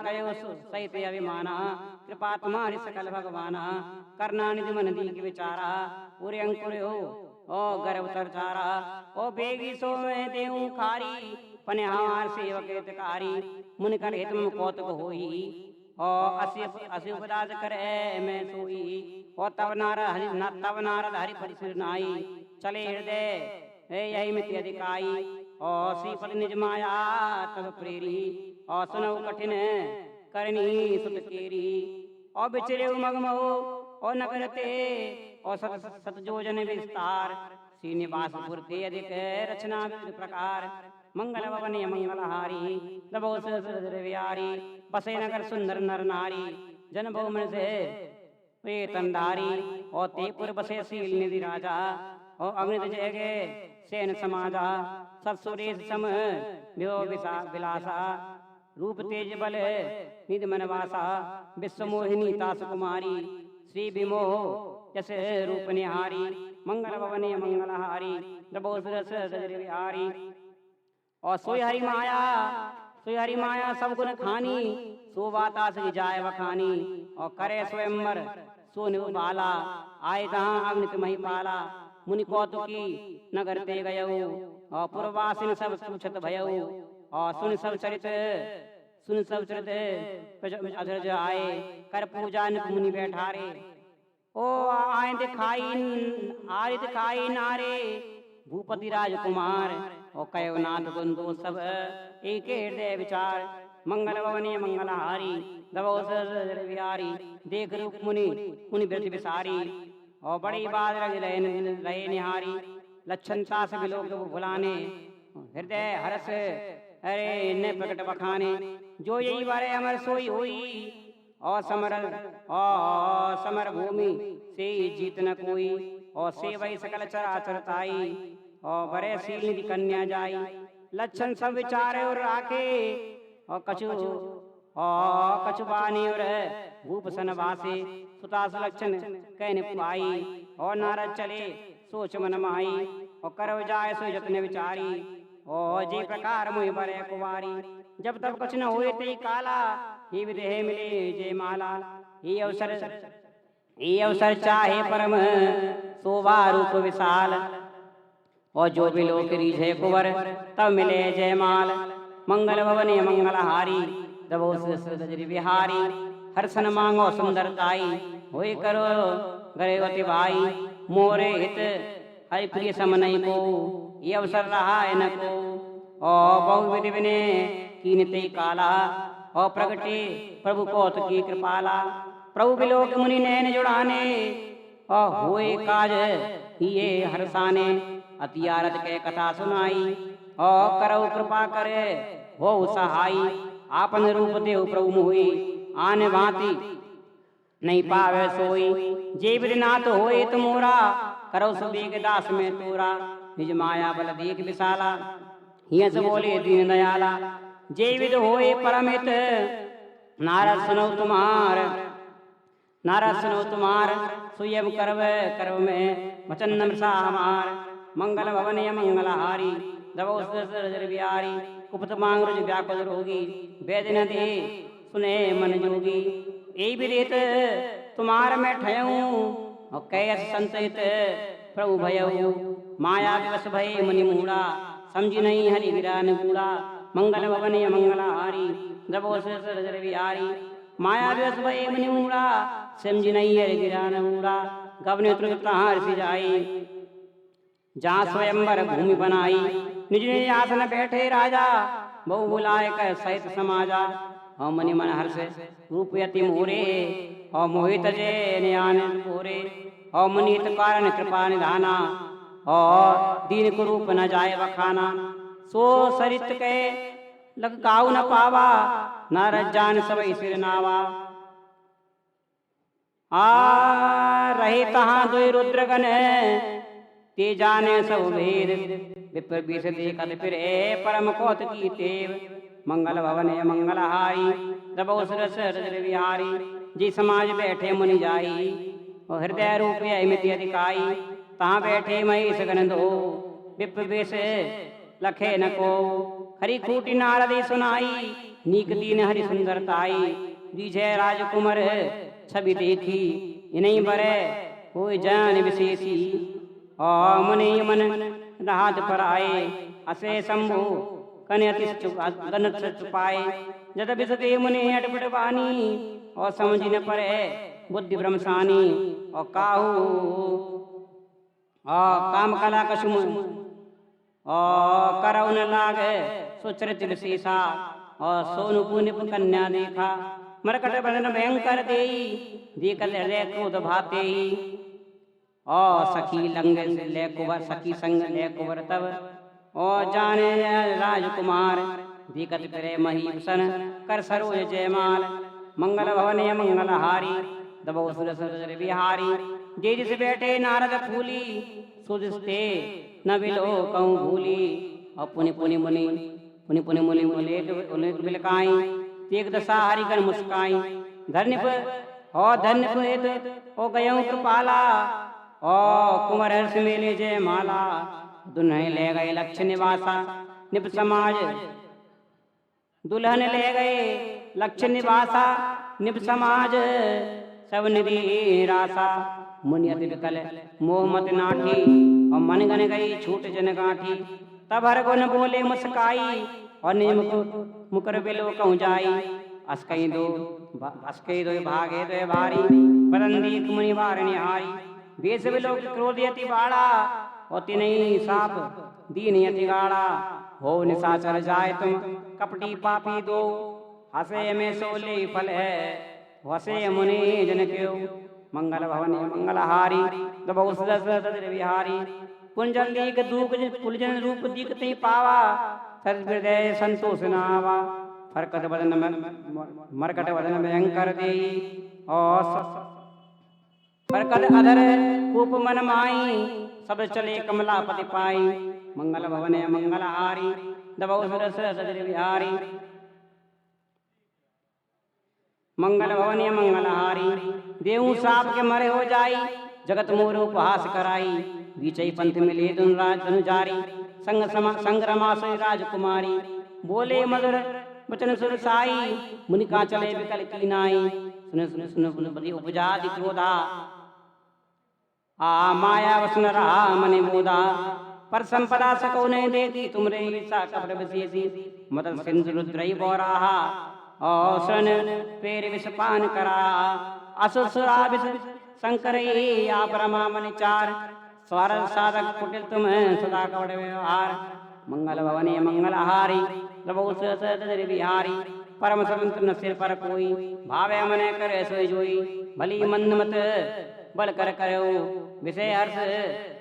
कयो सहित अभिमाना, कृपा तुम्हारी सकल भगवाना, करना निधि मन दीक विचारा, पूरे अंकुर हो ओ गर्भ तरचारा, ओ बेगी सो मैं देऊं खारी, पने हमार सेवक हितकारी, मुनि कर हित में कौतुक होई, ओ असी उपदास करे मैं सोई, ओ तब नारद हरि परिसिर नाई, चले हृदय हे यही मिति अधिकाई, ओ श्रीपद निज माया तब प्रेरी, ओ सुनऊ कठिन करनी सुत केरी, ओ बिचरे मगमहो ओ नगर ते, ओ सत जोजन विस्तार, श्रीनिवासपुर ते अधिक रचना विविध प्रकार, मंगल भवन मंगलहारी, नभो सहस्र विहारी, बसे नगर सुंदर नर नारी, जन बहुमन से वेतनधारी, ओ तेपुर बसे शील निधि राजा, ओ अग्नित जयगे सेन समाजा, सत्सुरेश सम व्यो विलासा, रूप तेज बल निधि मनवासा, विश्व मोहिनी तास कुमारी, श्री विमोह यश रूप निहारी, मंगल भवन मंगलहारी, नभो सहस्र विहारी, और सोई हरि माया सब गुण खानी, सो बाता से जाय वखानी, और करे स्वयंवर सो निभाला, आए तहाँ अग्नित महिपाला, मुनि कौतुकी नगर ते गयऊ, और पुरवासिन सब पूछत भयऊ, और सुन सब चरित अधर्ज आए, कर पूजा नित मुनि बैठारे, ओ आए दिखाई नारे, भूपति राजकुमार, और कयो नाथ बंधु सब एक हृदय विचार, मंगल भवनी मंगलहारी, नभो सहस्र विहारी, देख रूप मुनि ब्रज विसारी, और बड़ी बात रहे निहारी, लक्षणता से विलोक भुलाने, हृदय हरस अरे न प्रकट बखाने, जो यही बारे अमर सोई हुई, और समर भूमि से जीत न कोई, और से वही सकल चराचर ताई, और बड़े शील निधि कन्या जाई, लक्षण सब विचारे और राखे, और कछु बानी और भूप सन वासे, सुतास लक्षण कहने पाई, और नारद चले सोच मन माई, और करव जाय सो जतन विचारी, और जे प्रकार मुहि बरे कुवारी, जब तब कुछ न हुए ते काला, ही विदेह मिले जय माला, ही अवसर चाहे परम शोभा रूप विशाल, और जो भी लोक रीझे कुंवर तब मिले जयमाल, मंगल भवनी मंगलहारी, नभो सहस्र विहारी, हर्षन मांगो सुंदरताई, होय करो गरेवती भाई, मोरे हित हरि प्रिय समनई को, ये अवसर रहा है न को, और बहुविधि विने कीनते काला, और प्रगटे प्रभु कौत की कृपाला, प्रभु बिलोक मुनि नैन जुड़ाने, और हुए काज ये हर्षाने, अतियारत के कथा सुनाई, और करऊ कृपा करे हो सहाई, आपन रूप देव प्रभु मोहि, आने भांति नहीं पावे सोई, जे विधिनाथ होए तुमोरा, करो सुबेग दास में तोरा, निज माया बल देख विशाला, यस बोले दीन दयाला, जे विध होए परमित, नारद सुनो तुम्हार, सुयम करव में वचन नमसा हमार, मंगल भवन मंगलहारी, नभो सहस्र विहारी, कुपत मांग रुज व्याकुल रोगी, वेद न दे सुने मन जोगी, ए विदित तुम्हार में ठयऊं, और कैस संतहित प्रभु भयऊ, माया विवश भय मुनि मूढ़ा, समझी नहीं हरि विरान कूड़ा, मंगल भवन मंगलहारी, नभो सहस्र विहारी, माया विवश भय मुनि मूढ़ा, समझी नहीं हरि विरान कूड़ा, गवने तुरंत हर्षि जाई, जहाँ स्वयंवर भूमि बनाई, निज निज आसन बैठे राजा, बहु बुलाए कर सहित समाजा, और मनि मन हर्ष रूप यति मोरे, और मोहित जय न्यान पूरे, और मुनीत कारण कृपा निधाना, और दीन को रूप न जाए बखाना, सो सरित के लग काऊ न पावा, नारद जान सबई सिर नावा, रहे तहाँ दुई रुद्रगण, ते जाने सब भेद, विप्र विष देखत फिर परम कौतुकी तेव, मंगल भवन मंगलहारी, नभो सहस्र विहारी, जी समाज बैठे मुनि जाई, और हृदय रूप मिति अधिकाई, तहाँ बैठे महेश गण दो, विप्र विष लखे न को, हरि खूटी नारदी सुनाई, नीक दीन हरि सुंदरताई, दीजय राजकुमार छवि देखी, इन्हीं बरे कोई जान विशेषी। और मुनि मन राहत पर आए, असे शंभु कन्यति गन छुपाए। जद बिसके मुनि अटपट बानी, और समझ न पड़े बुद्धि भ्रमसानी। और काहू और काम कला कसुम, और करौ न लागे सुचरित विशेषा। और सोनु पुण्य कन्या देखा, मरकट बदन भयंकर देई, देखत हृदय क्रोध भातेई। और सखी लंग ले कुंवर, सखी संग ले कुंवर तब, और जाने राजकुमार, देखत फिरे महीपसन कर सरोज जयमाल। मंगल भवन मंगल हारी, दबो सुर सर बिहारी। जे जिस बैठे नारद फूली, सुदिस्ते न बिलो कहूँ भूली। और पुनि पुनि मुनि पुनि पुनि मुनि उलेट बिलकाई, तेग दशा हरि कर मुस्काई। धन्य और धन्य हो गयऊ कृपाला, और कुंवर हर्ष मेले जय माला। दुल्हन ले गए लक्ष्य निवासा, निप समाज दुल्हन ले गए लक्ष्य निवासा, निप समाज सब निधि रासा। मुनि अति विकल मोह मत नाठी, और मन गन गई छूट जन गांठी। तब हर गुण बोले मुस्काई, और निज मुकर बिलो कहूँ जाई। अस्कई दो भागे दो भारी, बदन दीक मुनि बार निहारी। बेस बिलो क्रोध यति बाड़ा, और तिनहि साप दीन यति गाड़ा। हो निशाचर जाय तुम कपटी पापी दो, हसे में सोले फल है वसे मुनि जन क्यों। मंगल भवन मंगलहारी, दबौ सदर विहारी। कुंजल दीक दूक कुलजन रूप दीकते पावा, सर हृदय संतोष नावा। फरकत बदन मरकट बदन भयंकर देई, और फरकत अधर कूप मन माई। सब चले कमलापति पाई, मंगल भवन मंगलहारी, दबौ सदर विहारी। मंगल भवन मंगलहारी, देहु साप के मरे हो जाई। जगत मोर उपहास कराई, बीचई पंथ मिले धनु जारी। संग्रमा से राजकुमारी, बोले मधुर वचन सुर साई। मुनि का चले विकल की नाई, सुन सुन सुन सुन बदी उपजा दि क्रोधा। आ माया वसन रहा मनि बोधा, पर संपदा सको नहीं देती तुमरे ईसा कपट विशेषी। मदन सिंधु रुद्रई बोराहा, और सन पेर विष पान करा। असुसुरा विष शंकर आप रमा मनि चार, स्वर साधक कुटिल तुम सदा कपट व्यवहार। मंगल भवने मंगलहारी, प्रभु सदर बिहारी। परम संत न सिर पर कोई, भावे मन करे सोई जोई। भली मंद मत बल कर करो, विषय हर्ष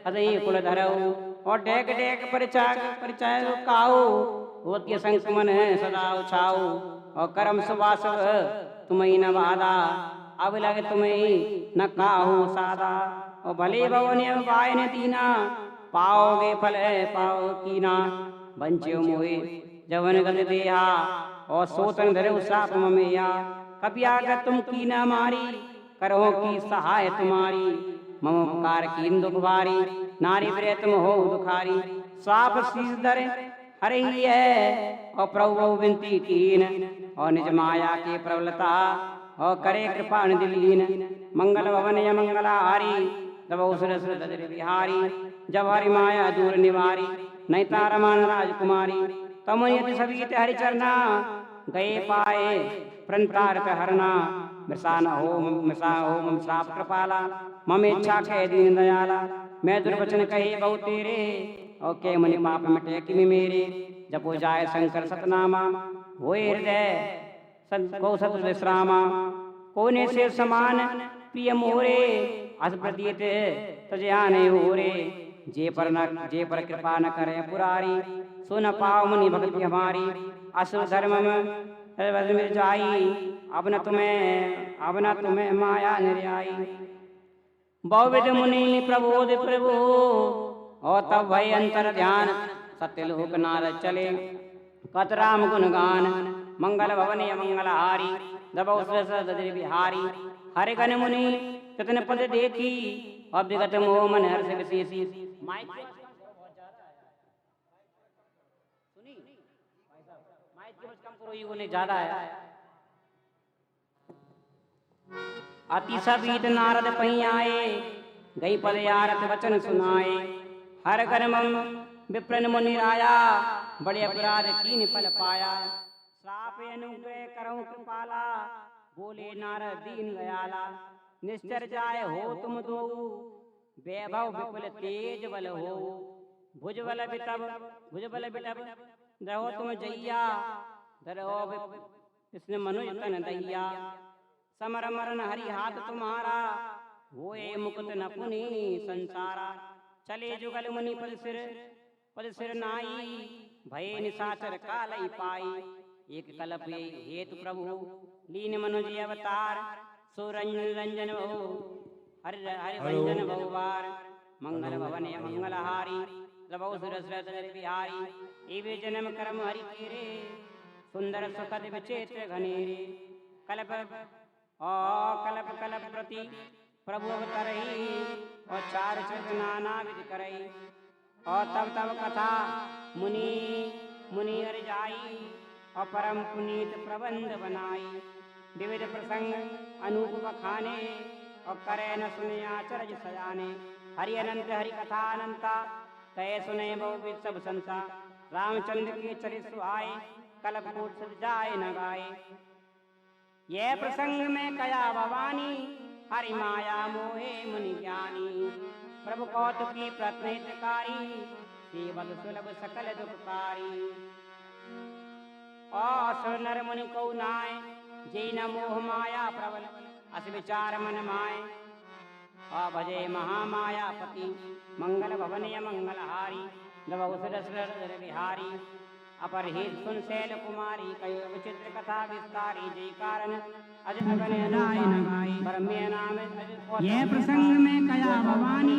हृदय कुल धरो। और डेक डेक परिचय काऊ, होती संक मन सदा उछाऊ। और करम सुवास तुम्हें न बाधा, अब लगे तुम्हें न काहू सादा। और भले भवन बायन दीना, पाओगे फल पाओ कीना। बंचियो मोहे जवन गत देहा, और सोतन धरे साप ममेया। कपिया कर तुम की न मारी, करो की सहाय तुम्हारी। मम उपकार की दुख भारी, नारी प्रिय तुम हो दुखारी। साप शीस धरे हरे ही है, और प्रभु विनती कीन। और निज माया के प्रबलता, और करे कृपा दिलीन। मंगल भवन या मंगलहारी, दबौ सुर बिहारी। जब हरि माया दूर निवारी, नहीं तारमान राजकुमारी। तम यदि सभी हरि चरना, गए पाए प्रणतार हरना। मिसा हो मम साप कृपाला, मम इच्छा कह दीन दयाला। मैं दुर्वचन कहे बहु तेरे, और के मुनि पाप मिटे कि मेरे। जब हो जाए शंकर सतनामा, होए हृदय को सत विश्रामा। कोने से समान प्रिय मोरे, अस प्रतीत तजे आने हो रे। जे पर कृपा न करे पुरारी, सो न पाओ मुनि भक्ति हमारी। असुर धर्म में जाई, अब न तुम्हें माया निर्याई। बहुविध मुनि प्रबोध प्रभु, और तब भय अंतर ध्यान। सत्यलोक नारद चले कत राम गुणगान। मंगल भवन मंगलहारी, दबौ सदर बिहारी। हरे गण मुनि कितन पद देखी, और विगत मोह मन हर्ष विशेषी। माइक की आवाज कम करो कोई बोले ज्यादा है। अति सबीत नारद पही आए, गई पद आरत वचन सुनाए। हर कर्मम विप्रन मुनि राया, बड़े अपराध कीन फल पाया। श्राप अनुग्रह करऊं कृपाला, बोले नारद दीन गयाला। निश्चर जाय हो तुम दो, वैभव विपुल तेज बल हो। भुजबल बिटब रहो तुम जैया, धरो कृष्ण मनुज तन दैया। समर मरण हरि हाथ तुम्हारा, होए मुकुत न पुनि संसारा। चले जुगल मुनि पद सिर नाई, भय निशाचर कालई पाई। एक कल्प हेतु प्रभु लीन मनुज अवतार, सो रंजन बहु हरि रंजन बहुवार। मंगल भवन मंगलहारी, प्रभु सुरसरत बिहारी। एवे जन्म कर्म हरि तेरे, सुंदर सुखद विचित्र घनेरे। कल्प प्रति प्रभु अवतरहि, और चार चरित नाना विधि करई। और तब कथा मुनि हरि जाई, और परम पुनीत प्रबंध बनाई। विविध प्रसंग अनूप बखाने, और करे न सुने आचरज सजाने। हरि अनंत हरि कथा अनंता, कहे सुने बहु सब संता। रामचंद्र के चरित सुहाए, कल्प कोट सद जाए न गाए। यह प्रसंग में कया भवानी, हरि माया मोहे मुनि ज्ञानी। प्रभु कौतुकी प्रत्नहितकारी, सेवक सुलभ सकल दुखकारी। असुर नर मुनि को नाय, जय न मोह माया प्रबल अस विचार मन माय। भजे महामायापति, मंगल भवन मंगलहारी। नभौ सुरसर बिहारी, अपर हित सुन शैल कुमारी। कयो विचित्र कथा विस्तारी, जय कारण अज अगन नाय नगाई। ब्रह्मे नाम यह प्रसंग में कया भवानी,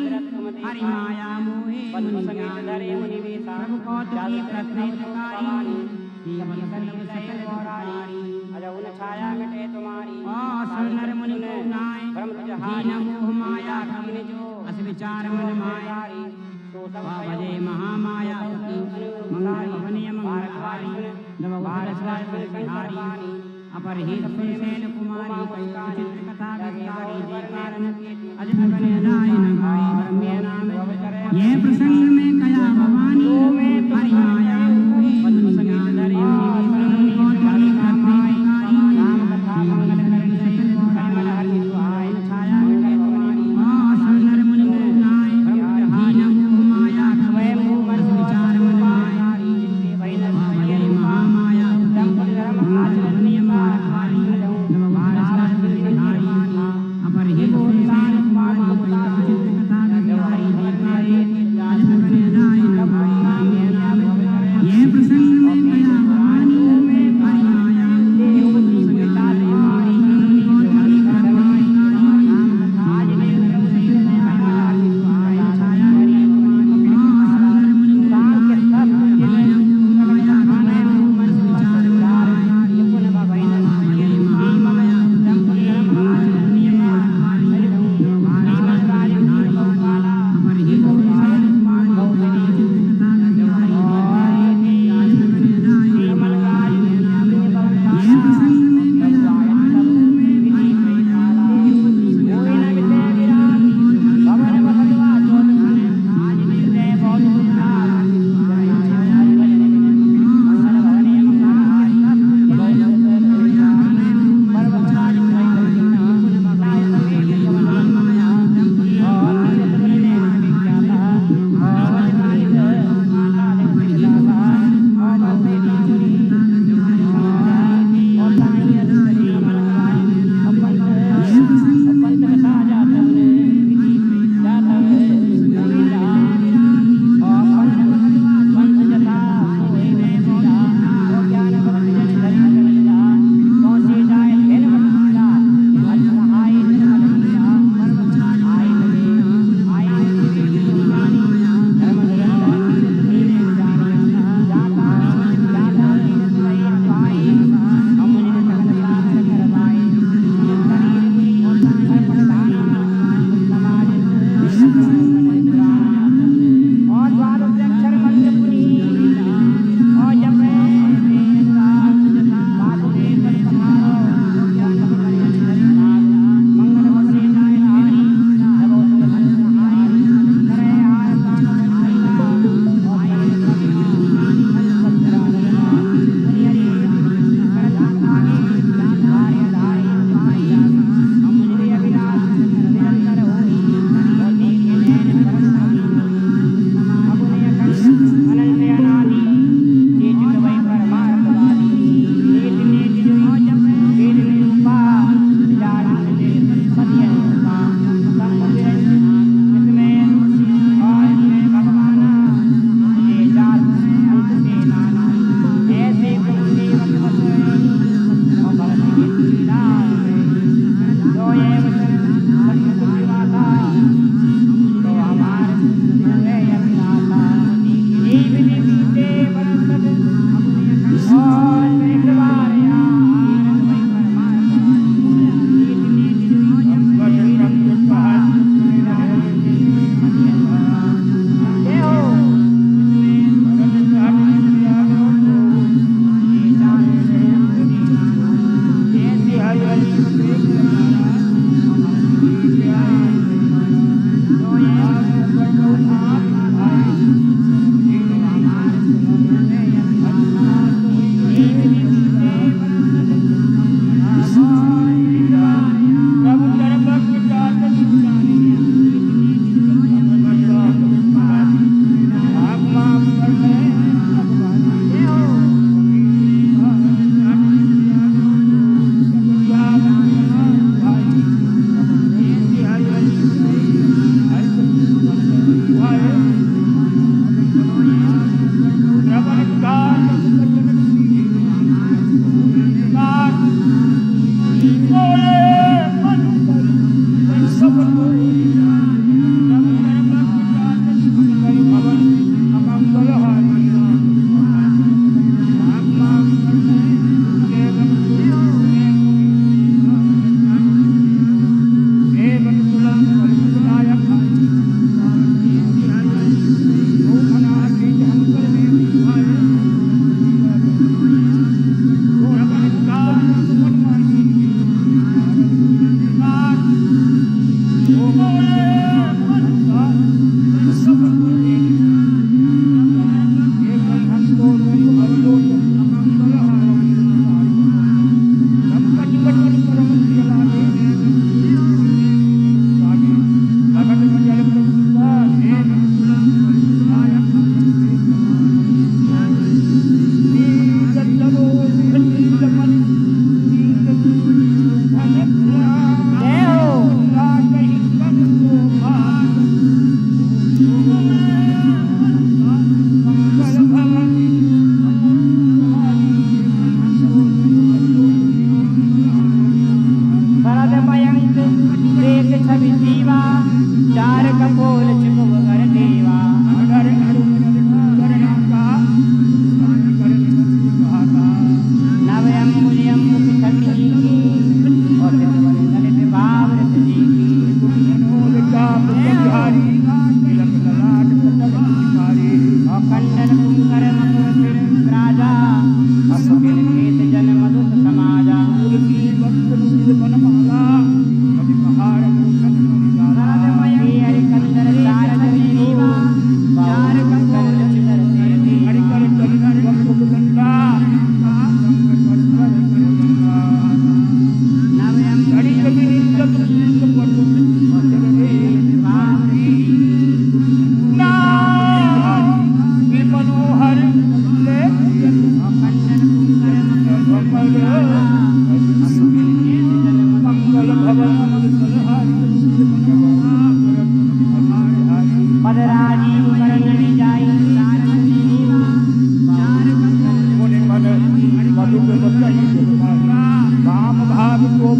हरि माया मोहे मुनि ज्ञानी। मुनि वेसा प्रभु कौतुकी प्रत्नहितकारी, सेवक सुलभ सकल दुखकारी। अजउन छाया मिटे तुम्हारी, असुर नर मुनि को नाय। ब्रह्म तुझहारी, मोह माया कमनि जो अस विचार मन मायारी। भजे महामायापति, मंगल भवन मंगलहारी। नभौ सुरसर बिहारी, अपर हित सुन शैल कुमारी। कयो विचित्र कथा विस्तारी, जय कारण अज अगन नाय नगाई। ब्रह्मे नाम यह प्रसंग में कया भवानी, हरि माया मोहे मुनि ज्ञानी।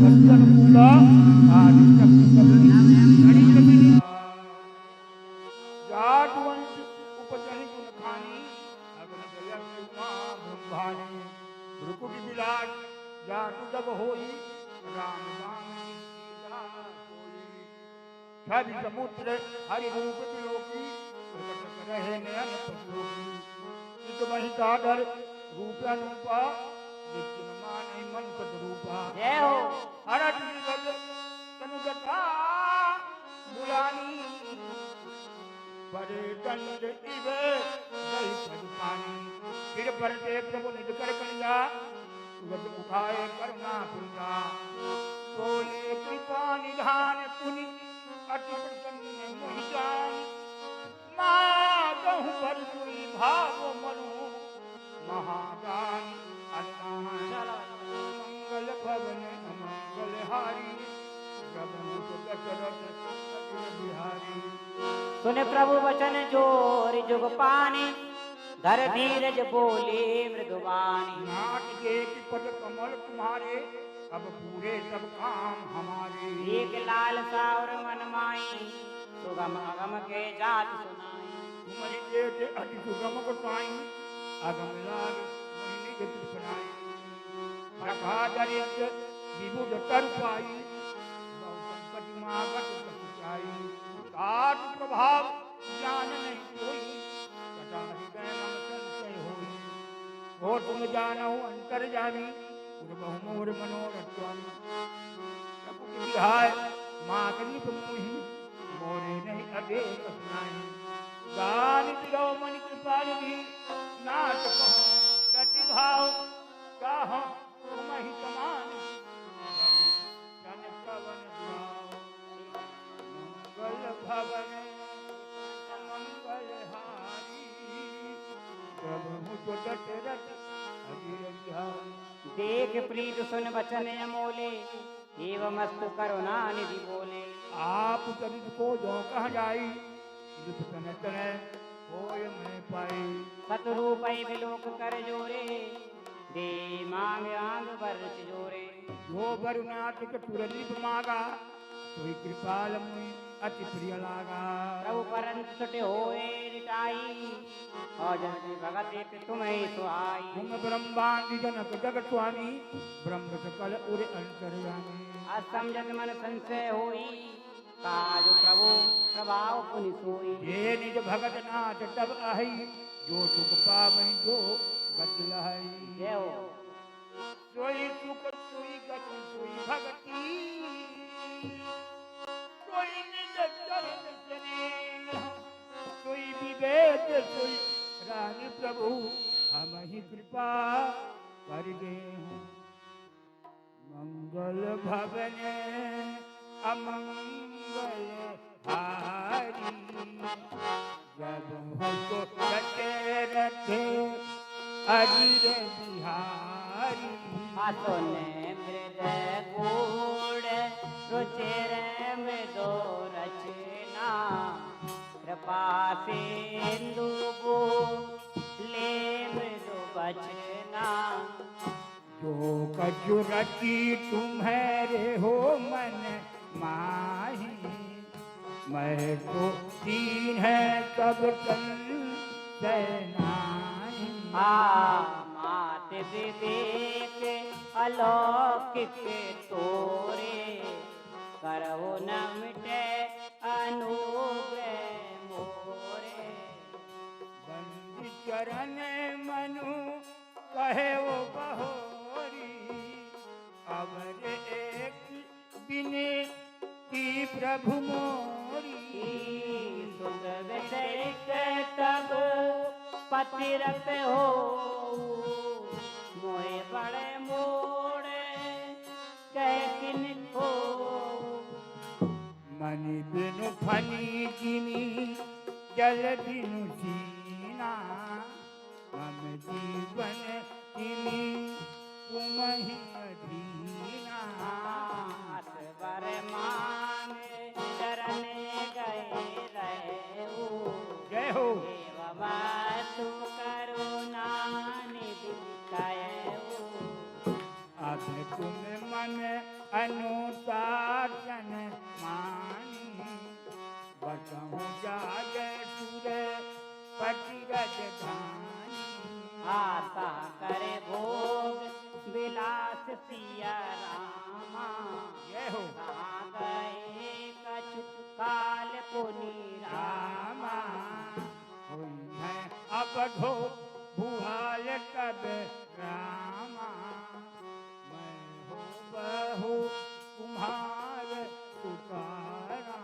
भजन मूला आदि शक्ति कबली जाट वंश उपजनि गुण खानी अगन जय उमा ब्रह्मानी भ्रुकुटी विलास जाटु जब होई राम नाम छवि समुद्र हरि रूप विलोकी प्रकट रहे नयन पशुलोकी चित वही कादर रूप अनुपा नित्य न माने मन रूपा जय हो हरट विगत तनु जटा बुलानी परे दंड इवे गई पद पानी फिर परते प्रभु निज कर कन्या सुगत उठाए करुणा पुंजा बोले कृपा निधान पुनि अति प्रसन्न मोहि जान मागहु पर कोई भाव मनो महादान अल्लाह मंगल भवन अमंगल हारी प्रभु तो दशरथ अखिल बिहारी सुने प्रभु वचन जोर जुग पानी धर धीरज बोले मृदुवानी नाट देख पद कमल तुम्हारे अब पूरे सब काम हमारे एक लाल सा और मन माई सुगम अगम के जात सुनाई तुम्हारी जेठ अति सुगम गोसाई अगम लाग मोहिनी के त्रिपनाई रखा दरिद्र विबुध तर पाई बहु संकट मागत कटुचाई ताट प्रभाव ज्ञान नहीं कोई कटा हृदय मम संशय होई हो तुम जानो अंतर जानी बहु मोर मनोरथ स्वामी प्रभु की विहाय मातनिप मोहि मोरे नहीं अदेख सुनाई गान दिलो मन कृपाल भी नाट कहो प्रतिभाव गाहो तुम ही समान जन कवन मंगल भवन मंगल हारी प्रभु तो दशरथ अजीर बिहारी देख प्रीत सुन वचन अमोले एवं मस्तु करुणा निधि बोले आप चरित को जो कह जाई तन तन होय मैं पाई सतरूपै विलोक कर जोरे दे मांग आंग वर्ष जोरे जो वरुणातिक तुरलिप मागा सोई कृपाल मुई अति प्रिय लागा प्रभु परंत छुटे होए रिटाई और जन भगत एक तुम्हें सुहाई तुम ब्रह्मांड जनक जगत स्वामी ब्रह्म सकल उर अंतर्यामी असमझत मन संशय होई काज प्रभु प्रभाव पुनि सोई ये निज भगत नाथ तब आही जो सुख पावहि जो गत लहई जय हो सोई सुख सोई गत सोई भगती सोई निज चरण स्नेह सोई विवेक सोई रानी प्रभु हम ही कृपा कर दे मंगल भवन अमंगल हारी जब हो तो रखे अजीर बिहारी आसोने मृदय गूढ़ रुचिर मृदो रचना कृपा सिंधु ले मृदु बचना जो कछु रची तुम्हारे हो मन माही मैं तो दीन है कब तन सैनाही मात विवेक अलौकिक तोरे करहु न मिटे अनुग्रह मोरे बंदी चरण मनु कहे वो बहोरी अवर एक बिने की प्रभु मोरी सुख विषय तब पतिरत हो मोहे बड़े मोड़े कह किन हो मणि बिनु फनी जिनी जल बिनु जीना हम जीवन तिनी तुम ही अधीना बर मान चरण गए रहे जय हो तू करुणा निधि अब तुम मन अनुशासन मानी बसहु जाग सुर पति राजधानी आता करे भोग विलास सिया रामा जय हो कहाँ गए कछु काल पुनि रामा हुई है अब ढो भुहाल कब रामा मैं हो बहु तुम्हार पुकारा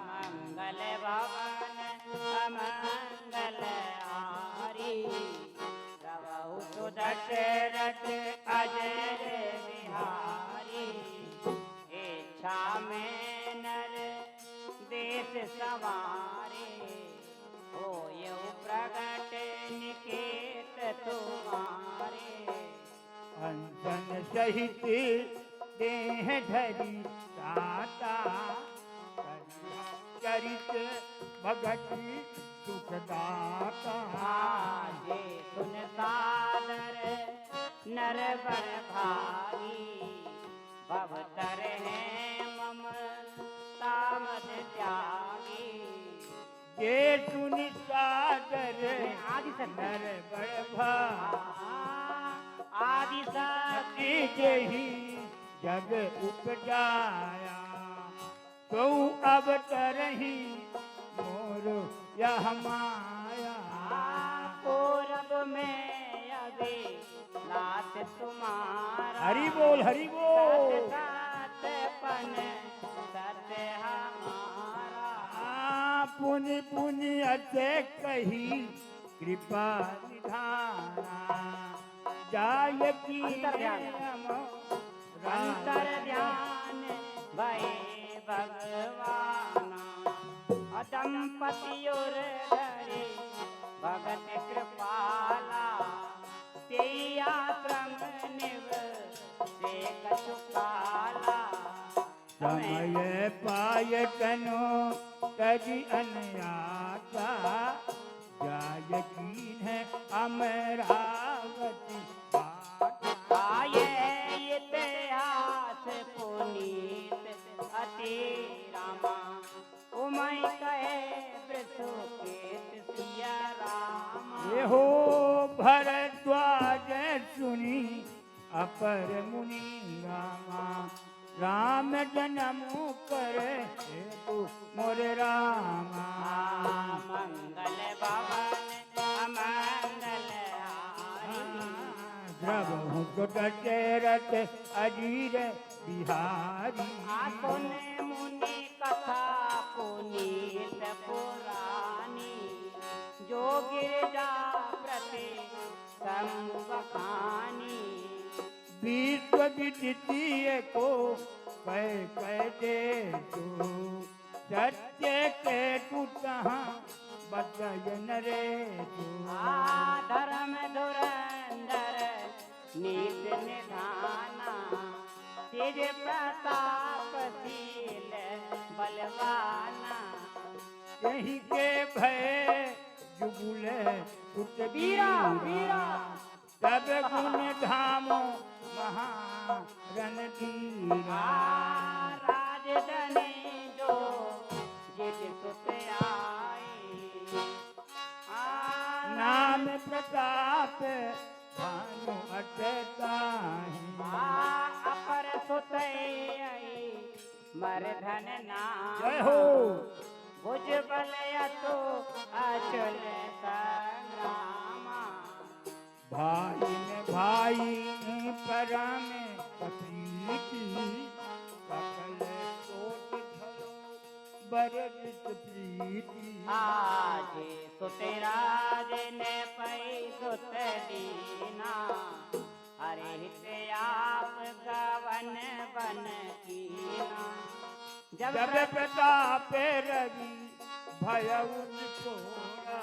मंगल भवन अमंगल आरी प्रभु सुदशरथ अजय बिहारी इच्छा में नर देश सवारे हो यऊ प्रगट निकेत तुम्हारे अंजन सहित देह धरी दाता चरित भगत सुखदाता आजे सुन सादर नर बर भाई भवतर है मम तामद त्यागी ये सुनि सादर आदि नर बड़ भाई आदि शक्ति जही जग उपजाया तो अब तरही मोर यह माया पूरब में अभी नाथ तुम्हारा हरि बोल हरि बोल पन सत्य हमारा पुनि पुनि अते कही कृपा निधाना जाय की अंतर ध्यान भय भगवान दंपति और धरे भगत कृपाला ते आश्रम निव से कछु काला समय पाय कनो तजी अनयाता जाय की है अमरावती आये इतिहास पुनीत अति रामा उमय कहे वृषोकेत सिया रामा ये हो भरद्वाज सुनी अपर मुनि रामा राम जन्म करे हेतु मोर रामा मंगल भवन अमंगल हारी द्रवहु तो दशरथ अजीर बिहारी सुन मुनि कथा पुनीत पुरानी जो गिरजा प्रति संबखानी विश्व विदितीय को कह दे तो सत्य के तू कहाँ बचयन रे तू धर्म धुरंधर नीत निधाना तेज प्रतापशील बलवाना यही के भय जुगुल सुत वीरा वीरा तब गुण धामो महारन धीरा राजधनी जो जित सुत आए नाम प्रताप भानु अटताहि अपर सुत मरधन नाम जय हो भुज बल तो अचल संग्रामा भाई ने परम प्रीति सकल कोट छलो बरजित प्रीति आज सुतराज ने पै सुत दीना हरे हित आप गवन बन कीना जब प्रताप रवि भयउन छोड़ा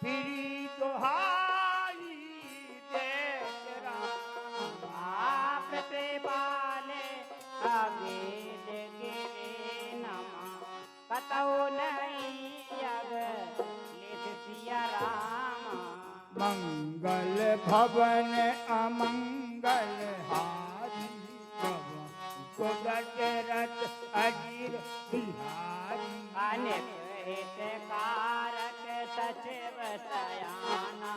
फिरी दोहाई देत राम आप ते बाले आगे गिरे नमा कतौ नहीं अब लिख सिया रामा मंगल भवन अमंगल हारी को दशरथ अजीर बिहारी अनेक हितकारक सचिव सयाना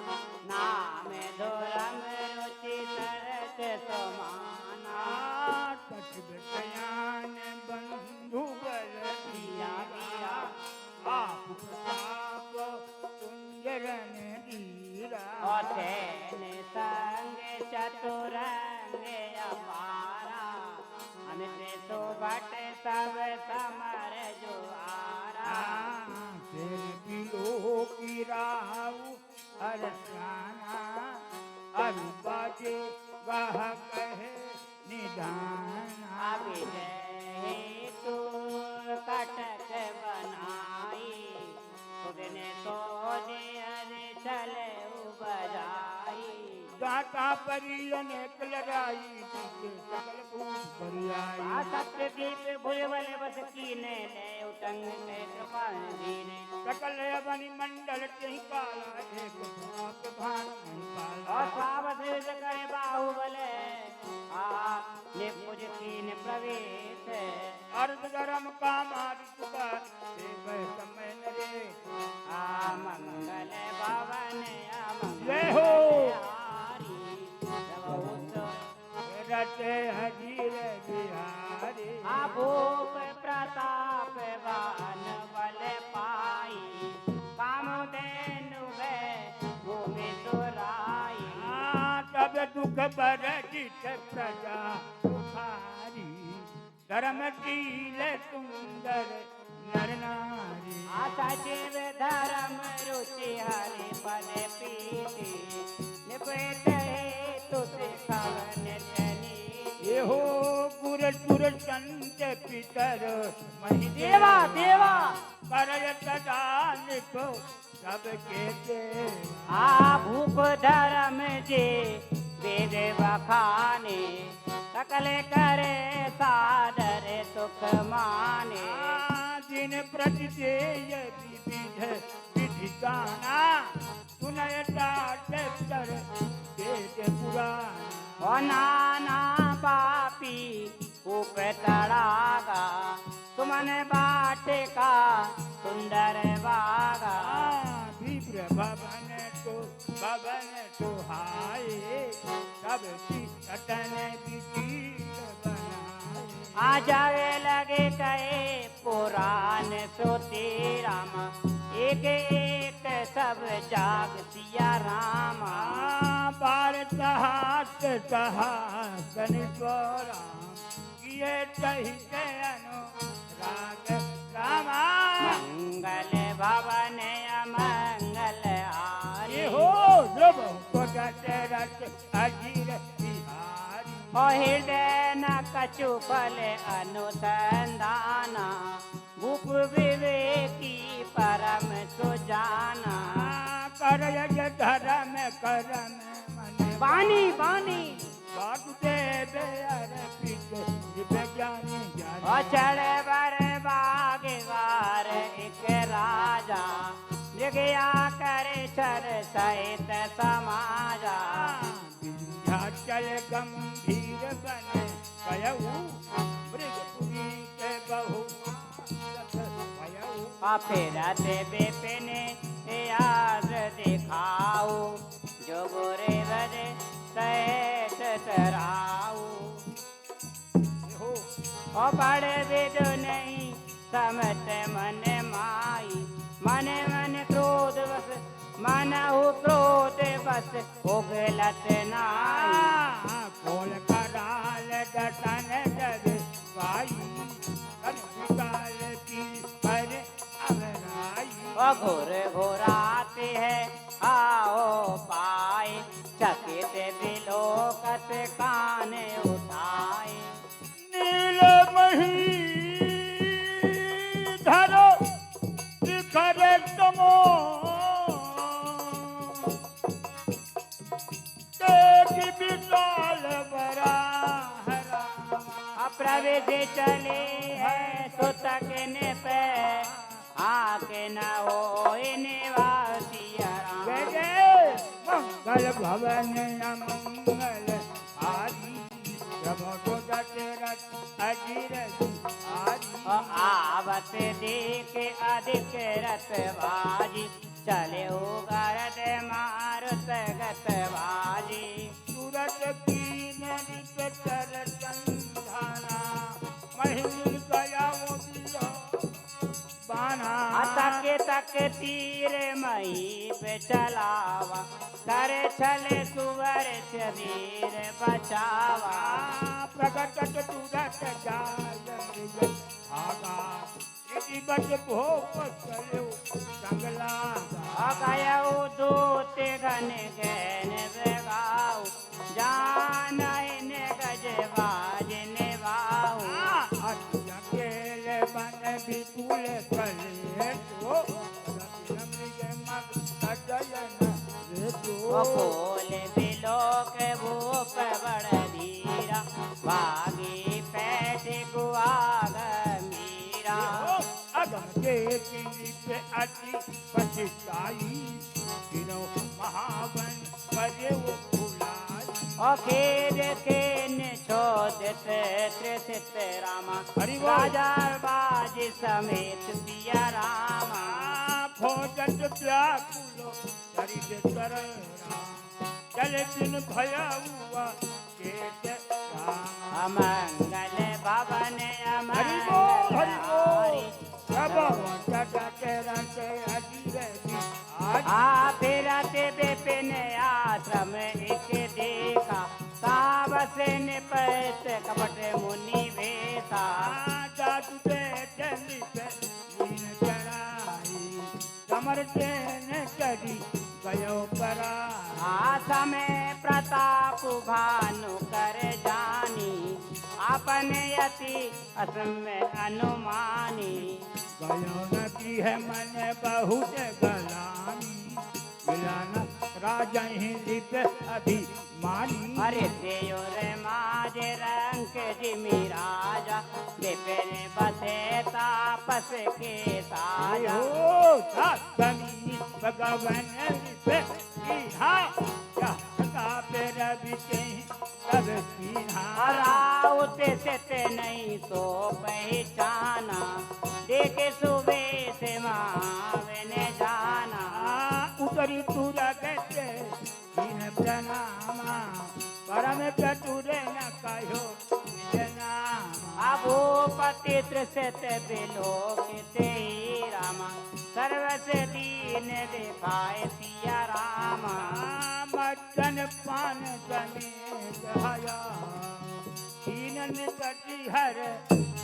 नाम धुरम रुचि सरस समाना सचिव सयान बंधु बल दिया दिया आप प्रताप कुंजरन धीरा और सैन संग चतुरंग अपारा अमित सुभट सब समर जुआरा तेरे पिलो की राहु हरसाना अरुबाजे वह कहे निधाना विजय तू कटक बनाई खुदने सोने अरे चले बजाई दाता परी अनेक लड़ाई सकल भूत बरियाई सत्यदीप भुजबल बस कीने ले उटंग के कृपाण दीने सकल बनि मंडल कहीं काला एक भाग भान नहीं पाला और सावध करे बाहुबल निपुज कीन प्रवेश अर्ध धर्म कामादि सुखा देव समय नरे मंगल भवन जय हो रटे हजीर बिहारी भूप प्रताप वान बल पाई कामधेनु भूमि सुराई तब दुख बरजित प्रजा सुखारी धर्मशील सुंदर नर नारी सचिव धर्म रुचि हरि पद पीति निपट तुझे कवन ये हो गुर सुर संत पितर मही देवा देवा करय सदा निको सबके देव भूप धर्म जे वेद बखाने सकल करे सादर सुख माने दिन प्रतिदेय विविध विधिताना सुनय डाक्टर वेद पुराण ओ नाना पापी कूप तड़ागा सुमन बाटिका सुंदर बागा विप्र भवन तो हाय सब कटन विचित बनाए आ जावे लगे कहे पुराण सोते राम एक एक सब जाग सिया रामा बार सहास सहासन राम किए चहिते अनुराग रामा मंगल भवन अमंगल आरी हो जब को दशरथ अजीर बिहारी ओ हृदय न कछु फल अनुसंधाना भूप विवेकी परम सुजाना करय धर्म करम मन बानी बानी वासुदेव अर्पित दिव्यज्ञानी ज्ञानी अचल बर बागवार एक राजा मृगया करे चर सहित समाजा विंध्याचल गंभीर बन कयऊ मृगपुरी के बहु फेरते बेपिने याद दिखाओ जो गोरे बजे सहेत तराओ ओ बड़े विदु नहीं समत मन माई मन मन क्रोध बस मन हो क्रोध बस उगलत नाई कोल कराल दतन जग पाई काल की पर अवराई ओ घोर घोराते है आओ पाए चकित बिलोकत कान उठाए नील मही धरो शिखर तमो तेज विशाल बराहरा अप्रवेश चले है सुतकने पे आके न हो निवासिया मंगल भवन मंगल आदि तो दशरथ अजीर बिहारी आवत देख अधिक रथ बाजी चले गरद मारुत गत बाजी सूरत की नदी पे कर संधाना महिल गया वो दिया बाना तक तीर मही पे चलावा करे छले सुवर शरीर बचावा प्रकट तुरत जाय आगा यदि बच भोप चलो संगला गयऊ दूत घन गैन बेगाऊ जान गज बाज निभाऊ अकेले बन विपुल कले तो मग सजन तो खोल बिलोक भूप बड़ धीरा भागी पैठ गुआग मीरा अगम के किंदी पे अति पछताई तीनों महावन बजे वो फुलाई खेद खेन छोदित त्रिसित रामा हरि बोल। राजा बाज समेत सिया रामा भोजन व्याकुल चरित कर चल दिन भया हुआ केत राम अमंगल भवन हरि बोल हरि बोल अमंगल सब जगत रंते अजीर बिहारी फिरते विपिन आश्रम एक देखा सावस निपत कपट मुनि वेसा जादू पे चली पे लीन चढ़ाई कमर चैन करी गयो परा समय प्रताप भानु कर जानी अपने अति असम अनुमानी गयो नदी है मन बहुत गलानी मिलाना राजा ही लिप अभिमानी अरे देयोर माज रंग जिमी राजा विपिन बसे तापस के साजा समी भगवान लिप कीन्हा क्या पे रवि के तब कीन्हा राउत सित नहीं तो पहचाना देखे सुबह से मावेने जाना उतरी तुरा कहते इन प्रणामा परम चतुरे न कहो निज नाम भूपति त्रिशत बिलोकिते रामा सर्वस दीन दिखाए सिया रामा मटन पान समेत हया कीनन कटी हर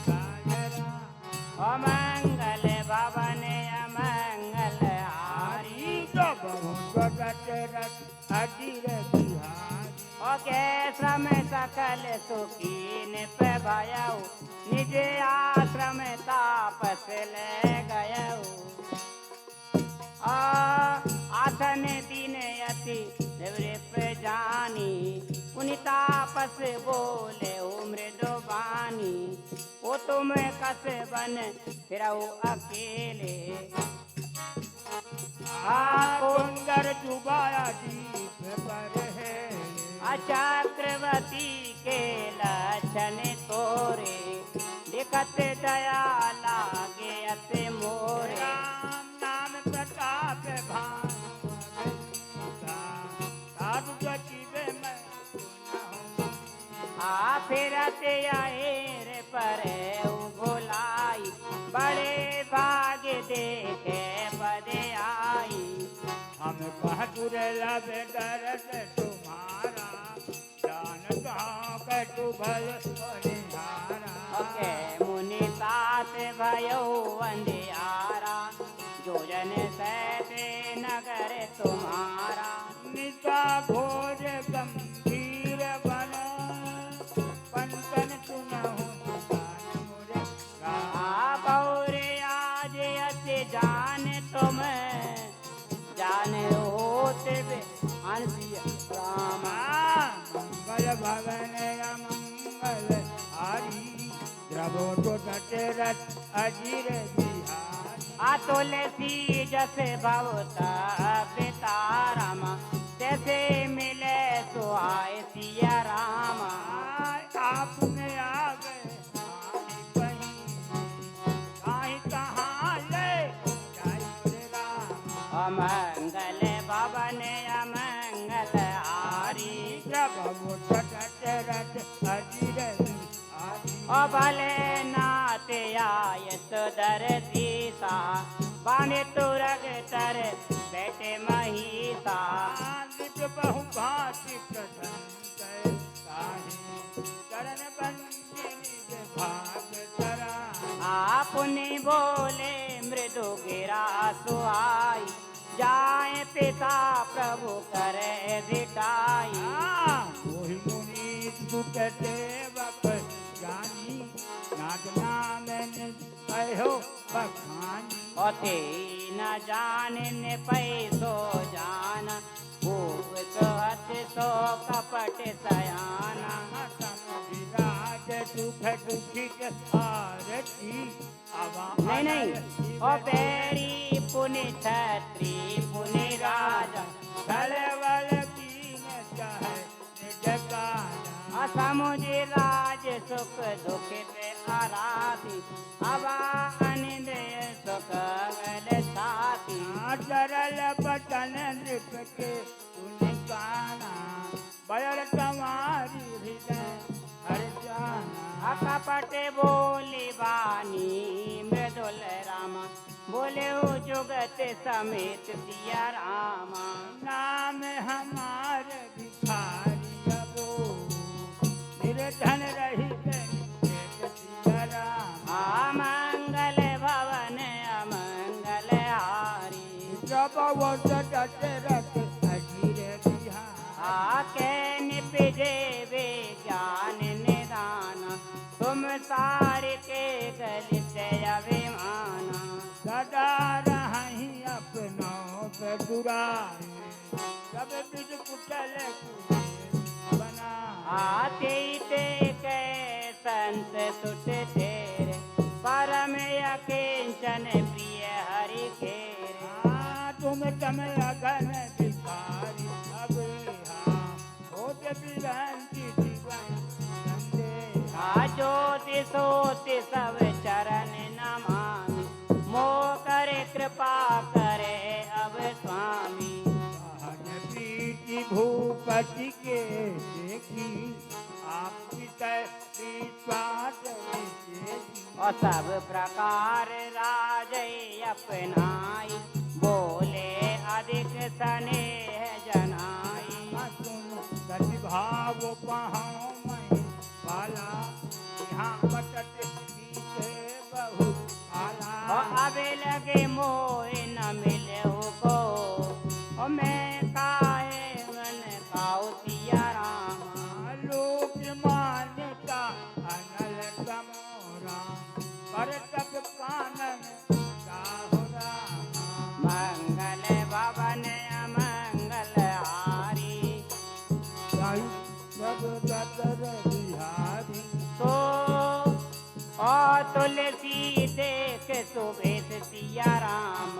कायरा अमंगल भवन अमंगल हारी जब जगत अजीर बिहारी के श्रम सकल सुखीन पे भयऊ निज आश्रम तापस ले गयऊ आसन दिन अति निवृप जानी पुनि तापस बोले मृदु बानी वो तुम कस बन फिरऊ अकेले कुंदर डुबाया दीप पर है चक्रवती के लक्षण तोरे दिखत दया लागे अति मोरे राम नाम प्रताप भान साधु जचिबे मैं फिरते आएर पर भोलाई बड़े भाग देखे पदे आई हम बहादुर लब दर्द तुम्हारा जानता कटु भल निहारा के मुनि तात भयो अंधियारा जोजन सहते नगर तुम्हारा निका घोर गंभीर बन पंचन सुनहु दुकान मोरे बौरे आज अति जान तुम जान होते हंसिया रामा मंगल भवन मंगल हारी द्रवो तो दशरथ अजीर बिहारी तुलसी जस भवता पिता रामा तैसे मिले सुहाय सिया रामा आप मंगल भवन अमंगल हारी प्रभु रट अजीर ओ भले नाथ आय सुधर सीसा बाने तुरग तर बैठे महिषा बहु भाति प्रसन्न चरण बंदिनी भाग तरा आपने बोले मृदु गिरा सुहाई जाए पिता प्रभु करे धिटाई कोई मुनि दुख देवक जानी नाद नाम कहो बखानी ओते न जाने पैसो जान भूप सोहत सो कपट सयाना विराज दुख दुखित आरती नहीं ओ बैरी पुनि छत्री पुनि राजा बलवल कीन चाहे निजगाना असमुझ राज सुख दुखित आराधी अबा अनिंदय सुख गल साथी सरल बचन नृप के गाना बयल तुम्हारी हृदय हर जाना अकपट बोली बानी मृदुल रामा बोले हो जुगत समेत सिया रामा नाम हमारे भिखारी अबो निर्धन रहित सिया राम मंगल भवन अमंगल हारी जब वो जगत रख अजीर बिहार आके निपजे वे ज्ञान निदान तुम सार के गलित अभिमाना सदा रही अपनों पे बुराई सब बिज कुचल बना आते ते के संत सुट तेरे परम अकिंचन प्रिय हरि खेरे तुम तम अगन भिखारी अब होत बिरंती जीवन संदेहा ज्योति सोति सब चरण नमामि मोह करे कृपा करे अब स्वामी प्रीति भूपति के देखी आप विश्वास और सब प्रकार राजय अपनाई बोले अधिक स्नेह जनाई भाव पहाओ मैं वाला यहाँ बटत पीछे बहु आला और अबे लगे मोह न मिले को और मैं काहे मन काऊ सिया रामा लोक मान्यता अनल कमोरा कर तक कानन गाहो रामा मंगल भवन अमंगल हारी सब दतर बिहारी तो और तुलसी देख सुबेद सिया राम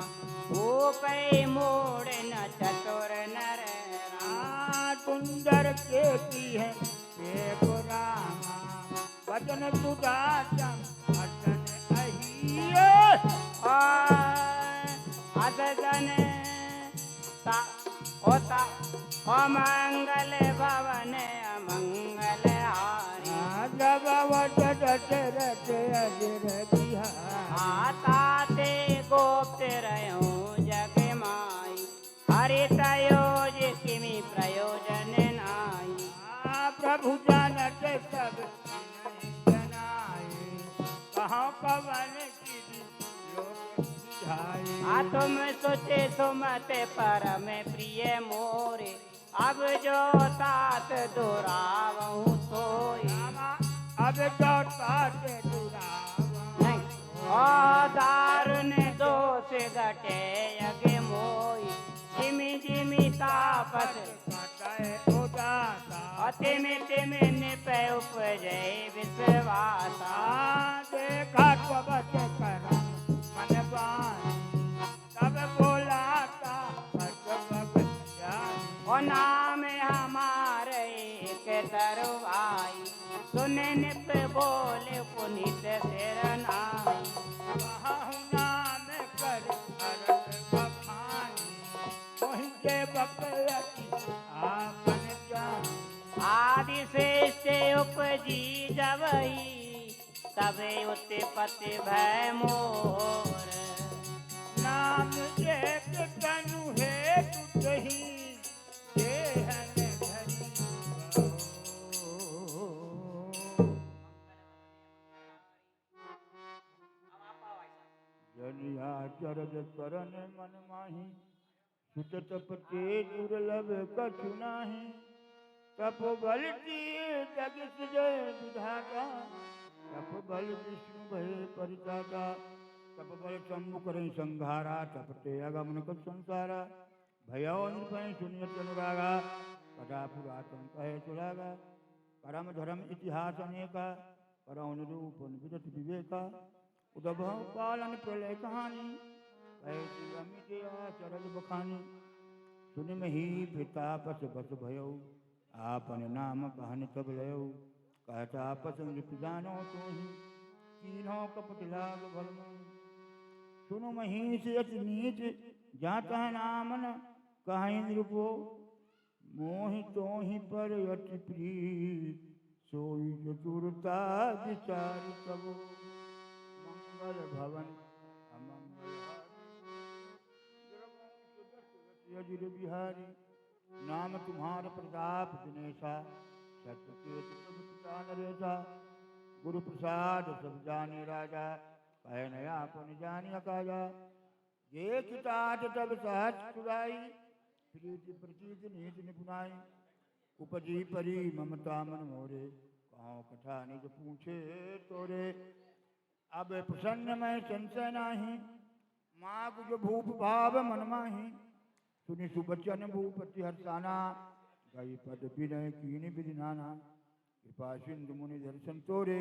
ऊपे मोड़ न चतुर नर राम सुंदर के की है रामा वचन सुदाचम वचन अहिए अदन होता अमंगल भवन अमंगल हारी आता ते गोप्त रहो जग माई हरि तयोज किमि प्रयोजन नाई प्रभु जानत सब जनाए कहाँ पवन की लोक बुझाए तुम सोचे सुमत परम प्रिय मोरे अब जो तात दुरावहु सोई अब जो तात दुरावहु दारुण दोष घटे यज्ञ मोई जिमि जिमि तापस तिमि तिमि निप उपजय विश्वासा देखा कवच करम मन बानी तब बोला ओ नाम हमारे एक तरवाई सुने निप बोले पुनित सिरनाई नाम कर हरत बखानी तबे उत्पत्ति भय मोर। नाम एक तनु है तुझही देहन धरी बहो। जनिया चरज करन मन माही सुत तप ते दुर्लभ कछु नाही। तप बल दिए जग जय विधाता तप बल विष्णु भय परिताता। तप बल शंभु करें संघारा तप ते अगमन को संसारा। भयो निपय सुनियत अनुरागा कदा पुरातन कहे सुरागा। परम धर्म इतिहास अनेका करौन रूप विदत विवेका। उदभव पालन प्रलय कहानी ऐसी अमित आचरज बखानी। सुन मही पिता पस बस भयो आपन नाम कहन तब लयो। कहता पसंद पिजानो तो ही तीनों कपट लाग भल में। सुनो मही से अति नीच जाता है नामन कहीं नृपो। मोहि तो ही पर अति प्रीत सोई चतुरता विचार तबो। मंगल भवन अमंगल यजिर बिहारी। नाम तुम्हार प्रताप दिनेशा सत्य के पिता नरेशा। गुरु प्रसाद सब जाने राजा कहे नया पुन जानी अकाजा। ये किताट तब सहज सुराई प्रीति प्रतीत नीति निपुनाई। उपजी परी ममता मन मोरे कहो कथा निज पूछे तोरे। अब प्रसन्न मैं संशय नाही माग जो भूप भाव मन माही। सुनि सुबचन भूपति हर्षाना गई पद विनय कीनि विधि नाना। कृपा सिंधु मुनि दर्शन तोरे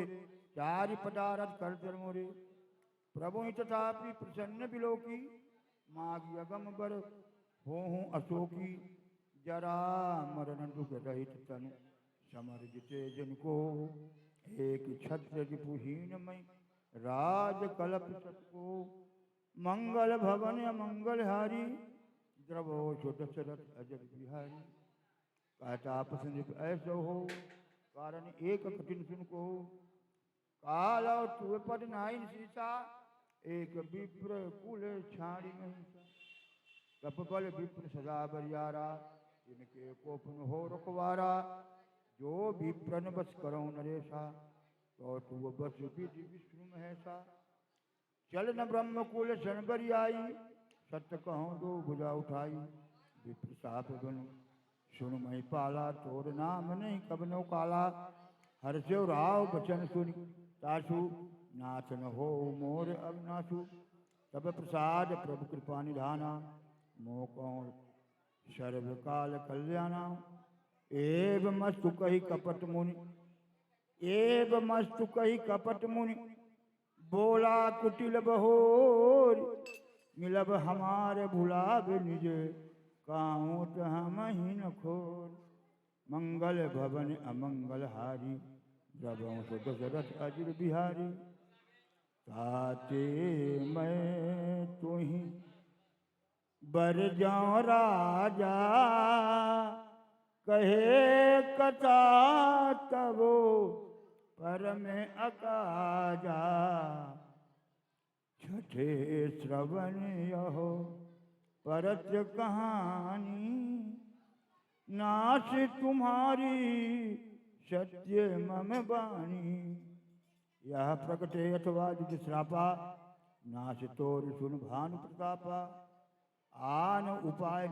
चारि पदारथ कर जर मोरे। प्रभु तथापि प्रसन्न बिलोकी मागी अगम बर होहूँ अशोकी। जरा मरण दुख रहित तनु समर जिते जन को। एक छत्र रिपुहीन मई राज कलप सतको। मंगल भवन अमंगल हारी द्रवो छोट शरत अजब बिहारी। कहता पसंद ऐसो हो कारण एक कठिन सुन को। काल और तुए पद नाइन सीसा एक विप्र कुल छाड़ी महिषा। तप बल विप्र सदा बरियारा इनके कोपन हो रखवारा। जो विप्रन बस करो नरेशा तो तू बस विधि विष्णु महेशा। चल न ब्रह्म कुल सन बरियाई सत्य कहूँ दो भुजा उठाई। विप्र साप बन सुन मही पाला तोर नाम नहीं कबनो काला। हर्षो राव बचन सुन तासु नाथ न हो मोर अविनाशु। तब प्रसाद प्रभु कृपा निधाना मोको सर्व काल कल्याणा। एव मस्तु कही कपट मुनि एव मस्तु कही कपट मुनि बोला कुटिल बहोर। मिलब हमारे भुलाब निज काहूँ तो हम ही न खोर। मंगल भवन अमंगल हारी द्रवों से दशरथ अजिर बिहारी। ताते मैं तुही बर जाऊँ राजा कहे कथा तबो पर में अकाजा। छठे श्रवण यहो परच कहानी नाश तुम्हारी सत्य मम बाणी। यह प्रकटे अथवा जित श्रापा नाश तोर सुन भानु प्रतापा। आन उपाय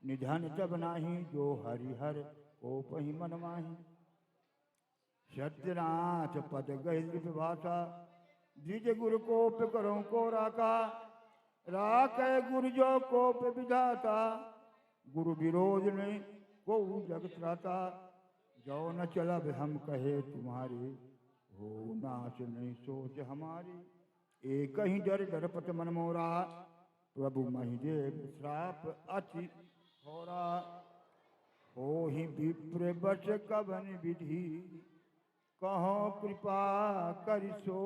निधन तब नाही जो हरिहर कोप ही मन माही। सत्यनाथ पद गहि भाषा द्विज गुरु कोप करो को राका। राख गुरु जो कोप विधाता गुरु विरोध ने को जग त्राता। जो न चलब हम कहे तुम्हारे हो नाश नहीं सोच हमारी। एक ही डर डरपट मन मोरा प्रभु महिदेव श्राप अति होरा। हो ही विप्र बच कवन विधि कहो कृपा करिसो।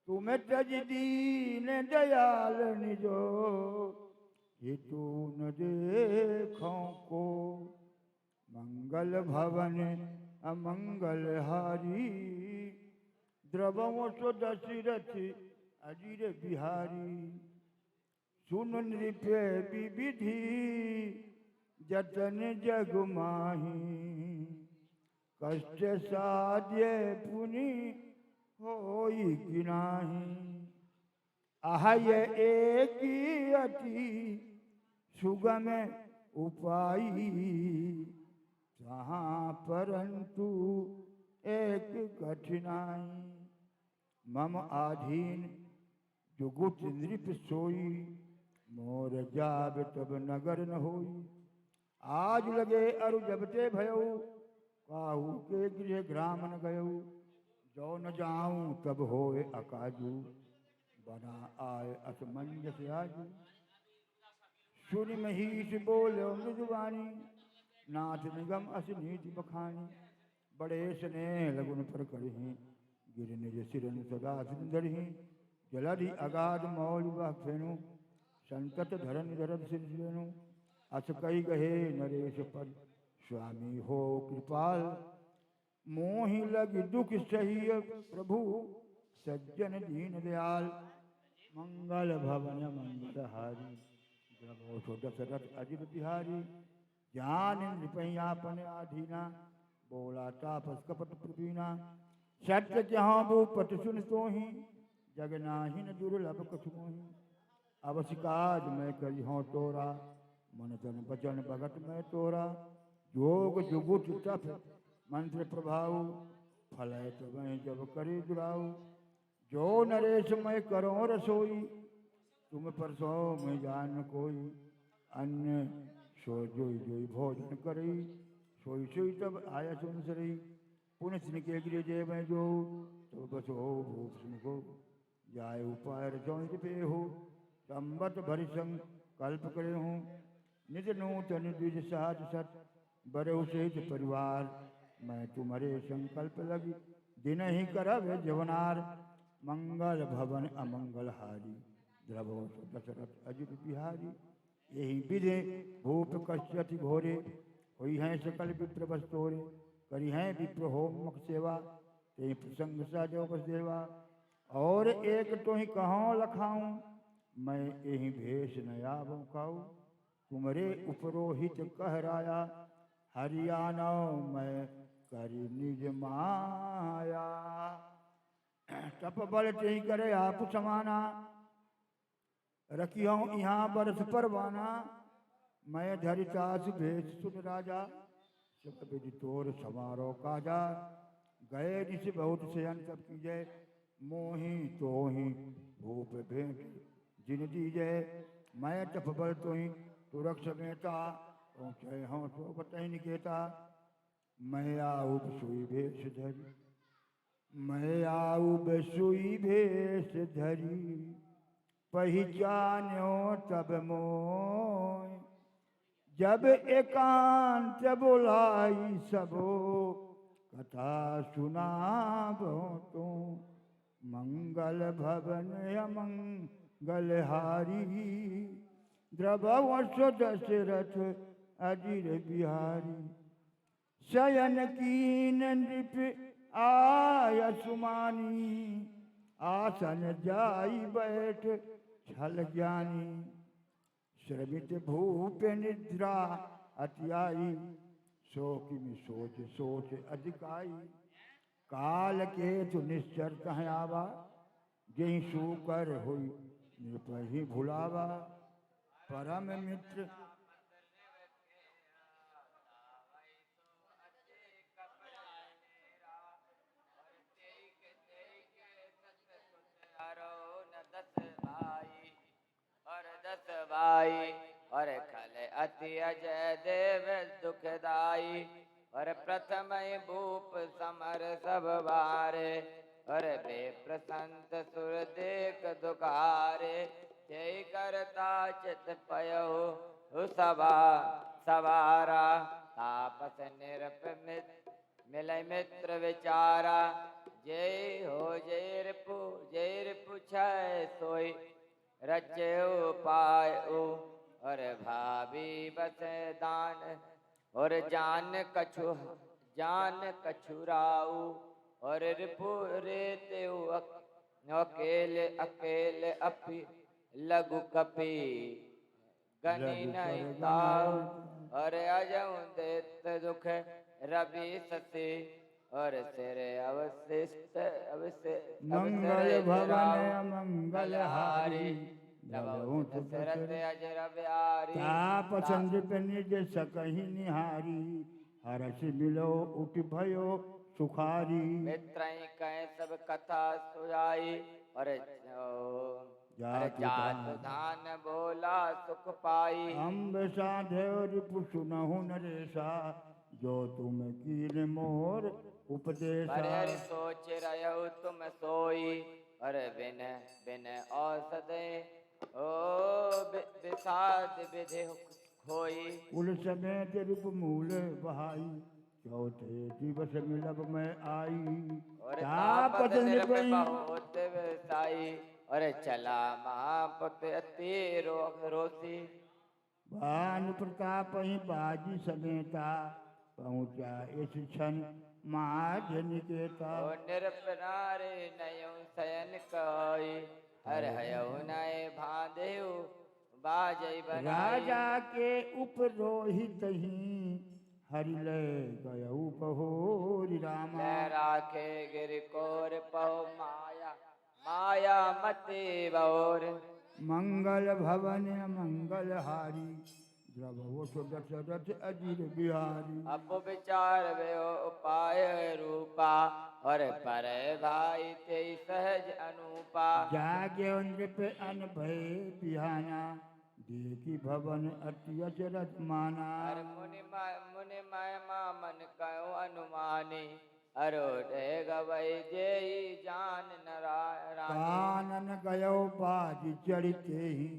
तुम तज दीन दयाल निजो हेतु न देखो को। मंगल भवन अमंगल हारी द्रववश दशरथ अजीर बिहारी सुन नृप विविधि जतन जग माही कष्ट साध्य पुनि होई कि नाही आहय एक अति सुगम उपाय जहाँ परंतु एक कठिनाई मम आधीन जुगुत नृप सोई मोर जाब तब नगर न होई आज लगे अरु जबते भयऊ काहू के गृह ग्राम न गयऊ जो न जाऊं तब होए अकाजू बना आए असमंजस आजू सुनि महीश बोलो मृदुवानी नाथ निगम अस नीति बखानी बड़े स्नेह लगुन पर करही गिर निज सिरन सदा सुंदरही जलधि अगाध मौल वह फेनु संतत धरन धरन सिरनु अस कई गहे नरेश पद स्वामी हो कृपाल मोहि लग दुख सही प्रभु सज्जन दीन दयाल मंगल भवन मंगल हारी जगो दशरथ अजित बिहारी ज्ञान नृपयापन आधीना बोला तापस कपट प्रवीणा सत्य जहाँ भूपट सुन सोही जगनाहिन दुर्लभ कछु मोही अवश्य काज मैं करी हों तोरा मन तन बचन भगत मैं तोरा योग जुगुट तप मंत्र प्रभाव फलय वह जब करे दुराऊ जो नरेश मैं करो रसोई तुम पर सो मैं जान कोई अन्य सो जोई जोई भोजन करई सोई सोई तब आया सुन सरई पुण्य सिंह के गृह जय मैं जो तो बस हो भूप सुनको जाय उपाय रचौत पे हो संबत भरि संग कल्प करे हूँ निज नूतन द्विज सहज सत बरहु सहित परिवार मैं तुम्हारे संकल्प लगी दिन ही करब जवनार मंगल भवन अमंगल हारी द्रवो दशरथ अजित बिहारी यही विधे भूप कश्यति घोरे हुई हैं सकल विप्र बस्तोरे करी हैं विप्र होम मुख सेवा ते प्रसंग साजो बस देवा और एक तो ही कहों लखाऊं मैं यही भेष नया खाऊं तुमरे उपरोहित कहराया हरियाणा मैं करी निज माया तप बल ते करे आप समाना रखियो यहाँ बरस परवाना मैं धरितास भेष सुन राजा सब विधि तोर समारोह काजा गए निश बहुत शयन सब की जय मोही तो ही भूप भेंट जिन दीजय मैं तप बल तो ही तू रक्ष मेता पहुँचे हों तो बतही निकेता मैं आऊ सुई भेष धरी मैं आऊ सुई भेष धरी पहचान्यो तब मोय जब एकांत बुलाई सबो कथा सुनाबो तो मंगल भवन अमंगल हारी द्रववश दशरथ अजिर बिहारी शयन कीन नृप आय सुमानी आसन जाई बैठ छल ज्ञानी श्रमित भूप निद्रा अत्याई शोक में सोच सोच अधिकाई काल के तु निश्चर कह आवा जही सूकर हुई निर्पही भुलावा परम मित्र भाई और खल अति अजय देव दुखदाई और प्रथम भूप समर सब बारे और बे प्रसंत सुर देख दुखारे जय करता चित पयो सभा सवारा तापस निरप मिलय मित्र विचारा जय हो जय रिपु छय सोई रचे उपाय और भाभी बस दान और जान कछुराऊ और रिपु रेते अकेले अकेले अपि लघु कपि गनि नहीं ताऊ और अजऊ देत दुख रवि सती और सिर अवशिष्ट मंगल भवन मंगल हारी दशरथ अजर बिहारी ताप संदीप निज सकहि निहारी हर्ष मिलो उठ भयो सुखारी मित्रई कहे सब कथा सुजाई और जात धान बोला सुख पाई अम्ब साधेव रिपु सुनहु नरेशा जो तुम कीन मोर उपदेशा हरि सोच रहो तुम सोई और बिन बिन औषध ओ विषाद विधि खोई कुल समेत रूप मूल बहाई चौथे दिवस मिलब मैं आई और तापत निर्भय बहुत विसाई और चला महापुत अति रोसी भानु प्रताप ही बाजी समेता पहुँचा इस क्षण महाजनिकेता निरपनारे नयु शयन कई हर हयउ नय भादेव बाजई बनाई राजा के उपरोहित ही हरि ले गयऊ कहोरि रामा राखे गिर कोर पहो माया माया मते बौर मंगल भवन मंगल हारी द्रवो दशरथ अजीर बिहारी अब विचार भयो उपाय रूपा और पर भाई ते सहज अनुपा जागे नृप अन भय बिहाना देखी भवन अति अचरज माना हर मुनि महिमा मन कयो अनुमानी अरोढ़ गवै जेई जान नारायण कानन गयो बाज चढ़ते ही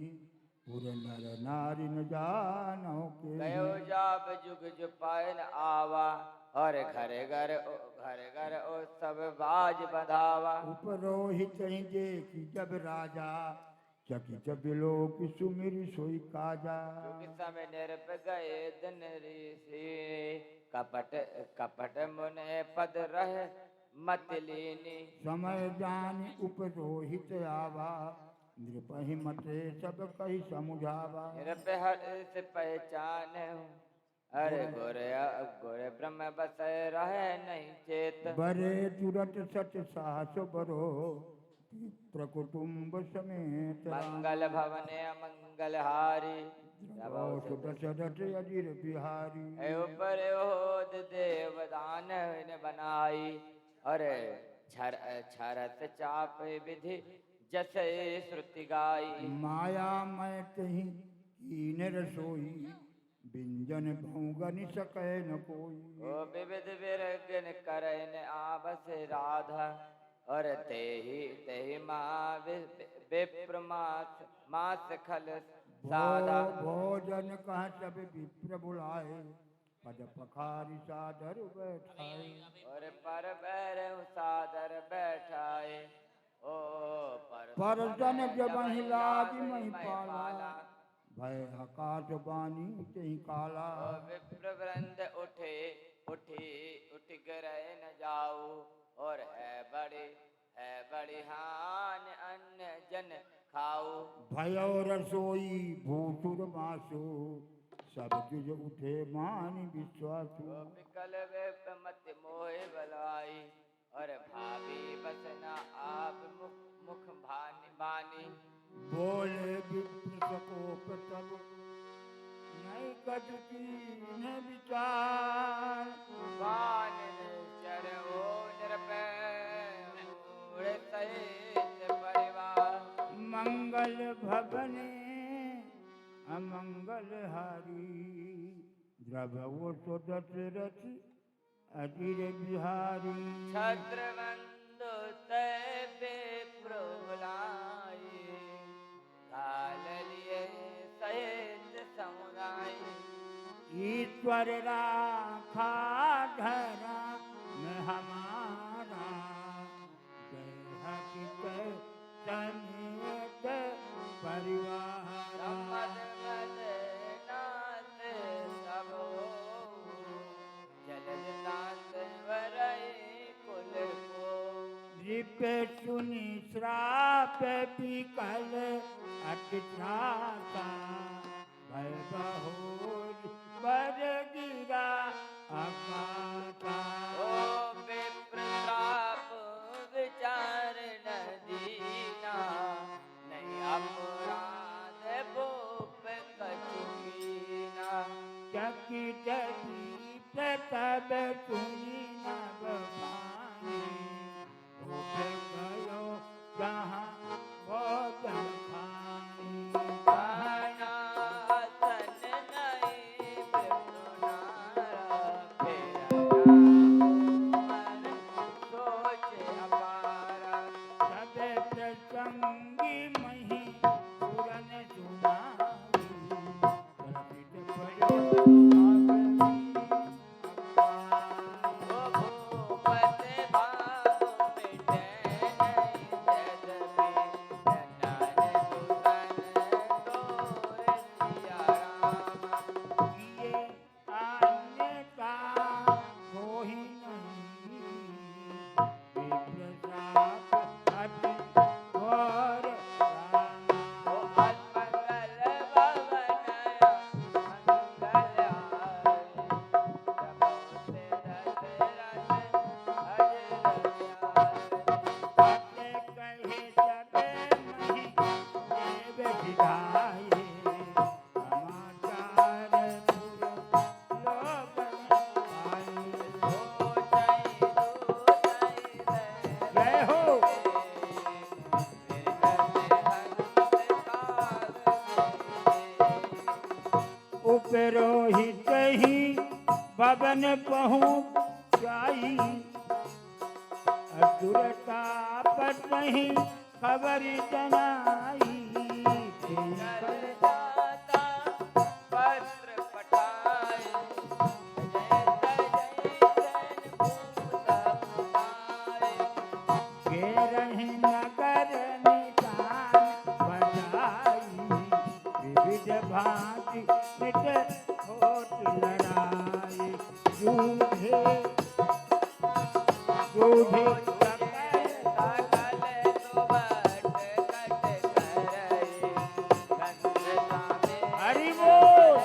पुर नर नारी न जानो के गयो जाब जुग जुपायन आवा और घर ओ सब बाज बधावा उपरोहित ही देखी जब राजा चकित बिलोक सुमिर सोई काजा जुग समय निरप गए दिन ऋषि कपट कपट मुने पद रह मत लीनी समय जान उपरोहित आवा नृपहि मते सब कही समुझावा निरप हर्ष पहचान अरे गोरे ब्रह्म बस रहे नहीं चेत बरे तुरत सच साहस बरो प्रकुटुंब समेत मंगल भवन मंगल हारी दशरथ अजीर बिहारी ऊपर ओद देवदान बनाई और छरत चाप विधि जैसे श्रुति गाई माया मैं तही कीन रसोई बिंजन भौगन सकै न कोई ओ विविध विरगन करन आवस राधा और तेहि विप्र मास खल साधा भोजन कह सब विप्र बुलाए पद पखारी सादर बैठाए और पर बैर सादर बैठाए ओ परजन जब लागी मही पाला भय आकाश बानी तही काला विप्र वृंद उठे उठ गए न जाऊ और है बड़ी हान अन्न जन खाऊ भयो रसोई भूसुर मासो सब चीज उठे मानी विश्वासु विकल वेप मत मोह बलाई और भाभी बसना आप मुख बानी बोले विप्र सकोप तब नहीं कट की विचार बान चर ओ निरपै सहित परिवार मंगल भवने अमंगल हारी द्रवो तो दशरथ अजीर बिहारी छत्रबंधु तैबे प्रभुलाई काल लिए सहित समुदाय ईश्वर राखा धरा में हमारा जय हकीकत समेत परिवार मद नाथ सब जलद नाथ वरई कुल पे सुनी श्राप विकल अतिथाता भय बहोर बर गिरा अकाता। ओ विप्रताप विचार न दीना, नहीं अपराध भूप कछु कीना। चकित दीप तब सुनी नभ भानी, उठ गयो जहाँ भोजन खानी। संगी मही पुरन सुनाई, कल्पित भयो किए आने का कोई नहीं, विप्रताप अति घोर बातें कहे सबे मही देव विधाये, समाचार पुर लोक आए। जय हो। उपरोहित ही भवन पहुँचाई, असुरता पट नहीं खबर जनाई। पत्र पठाए के रहे नगर निशान बजाई, विविध भांति नित होत लड़ाई। जूझे जूझे हरि बोल।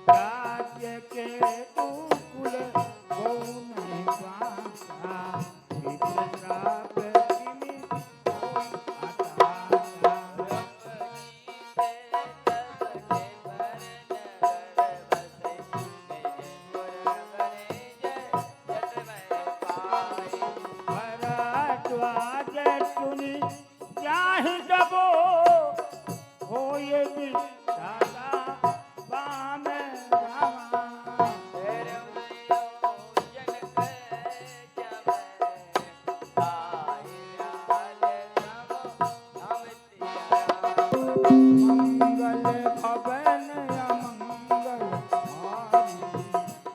राज्य के दुकुल को नहीं बांधा, विप्रताप जिमि कोई अटाता। भरद्वाज सुनि जाहि दबो, होय विधाता वाम रामा। मंगल भवन अमंगल हारी,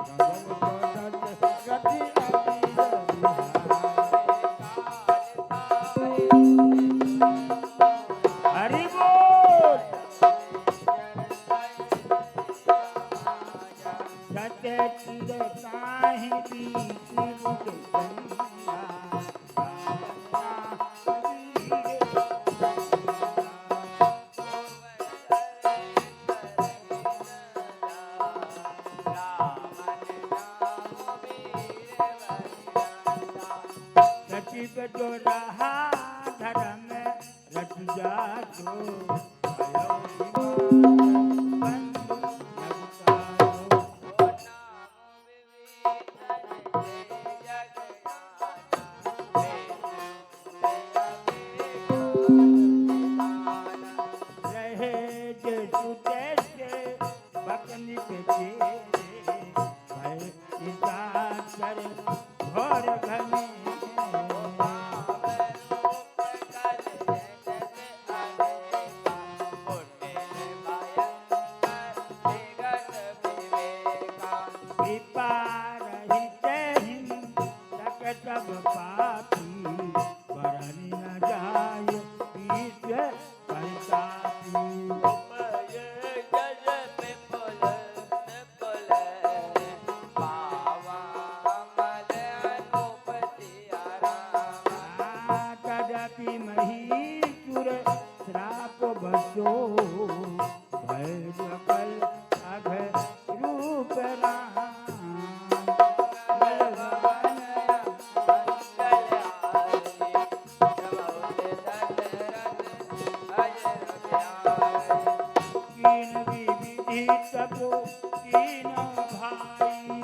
जंगल बदत गति अबीर बिहारी। हरि बोल। सत्य चिर ताहि बीती रुक गंगा, सचिव जो रहा धर्म रच जातो, भयो विमान बंधु लगतारो। रहे जसु तैसे बकनी पे तेरे, भय इताचर घोर घने। कृपा रहित हिंसक सब पापी, बरनि न जाय यद्यपि महीचुर श्राप बसो भय सकल अघ रूप राम कीन विविधि तपो कीन भाई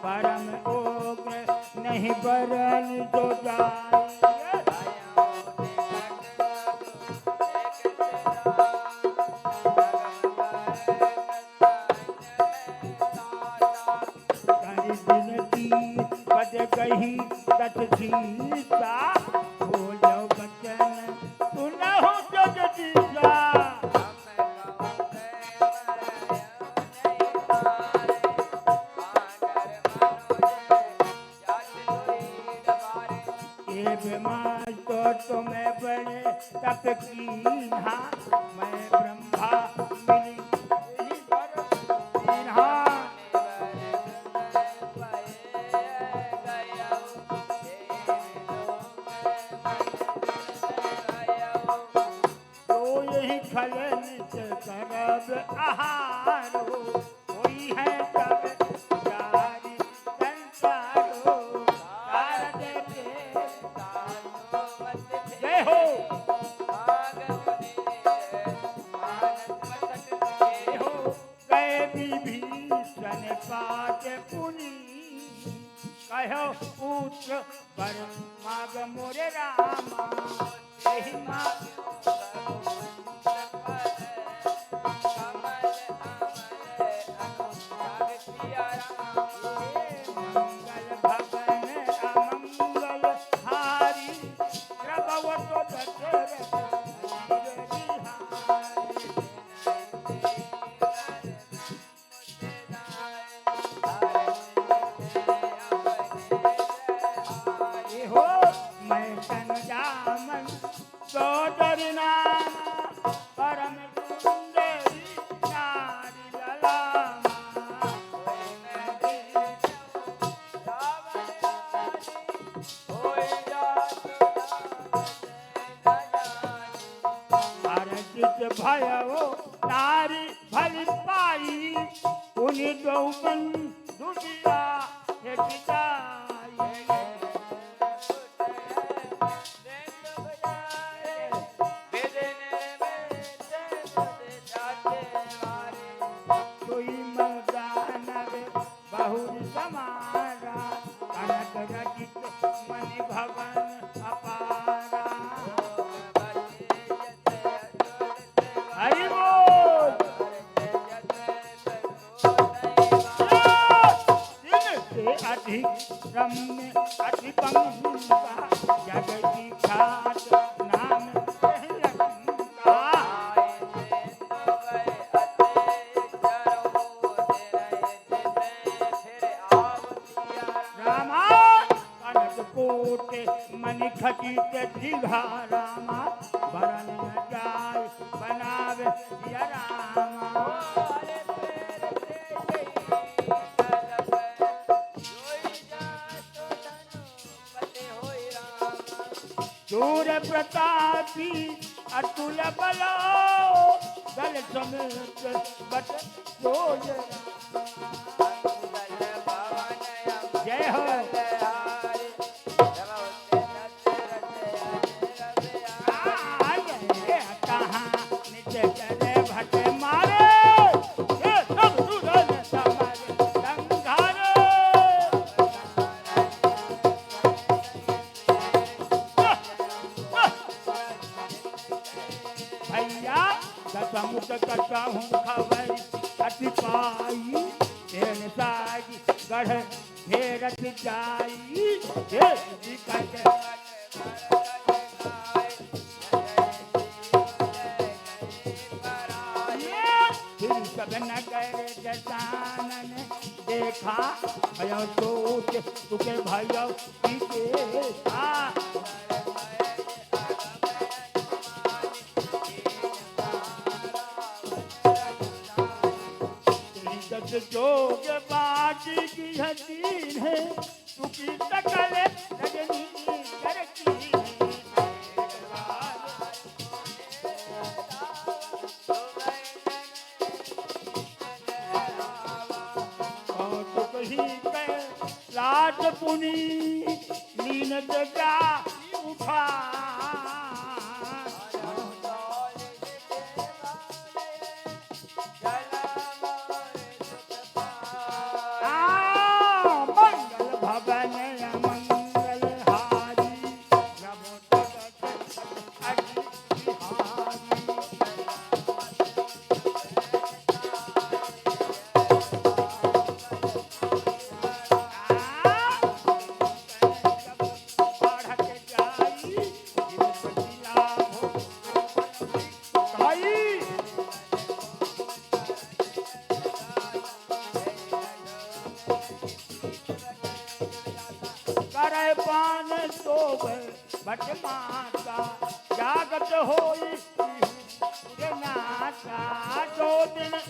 परम ओग्र नहीं बरन जो जाए पद कही दत सीता बोलो बचन सुनहु जगदीशा ये बीमार तो तुम्हें बड़े तप कीन्हा मैं ब्रह्मा मिली कीन्हा खलन करब आहारो कोई है तब जारी संसारो जय हो गए विभीषण पाठ पुनि कहो पुत्र पर माग मोरे रामा यही माँ भयो नारी भल पाई उन्हीं दौगन दुनिया है कोई मदानव बहु समारा कनक रचित मन भवन अपारा हरि बोल इनसे अधिक रम्य अधिपम का जगती ख्यात नाम रामा कनक कोट मन खचित दीघा रामा बरन न जाय बनावे या रामा सूर प्रतापी अतुल बलो दल समेत बट सोय जय हो समुख करता हूँ खबर अति पाई तेन सागी गढ़ घेरत जाई फिर सब नगर जसानन देखा भयो सोच तुके भयो जोग बाटी की हसीन है तुकी सकल रजनी करती पुनी लीन जगा उठा मंगल भवन मंगल हारी नमो करे पान शोभ बट माता जागत होई रे नाता दो दिन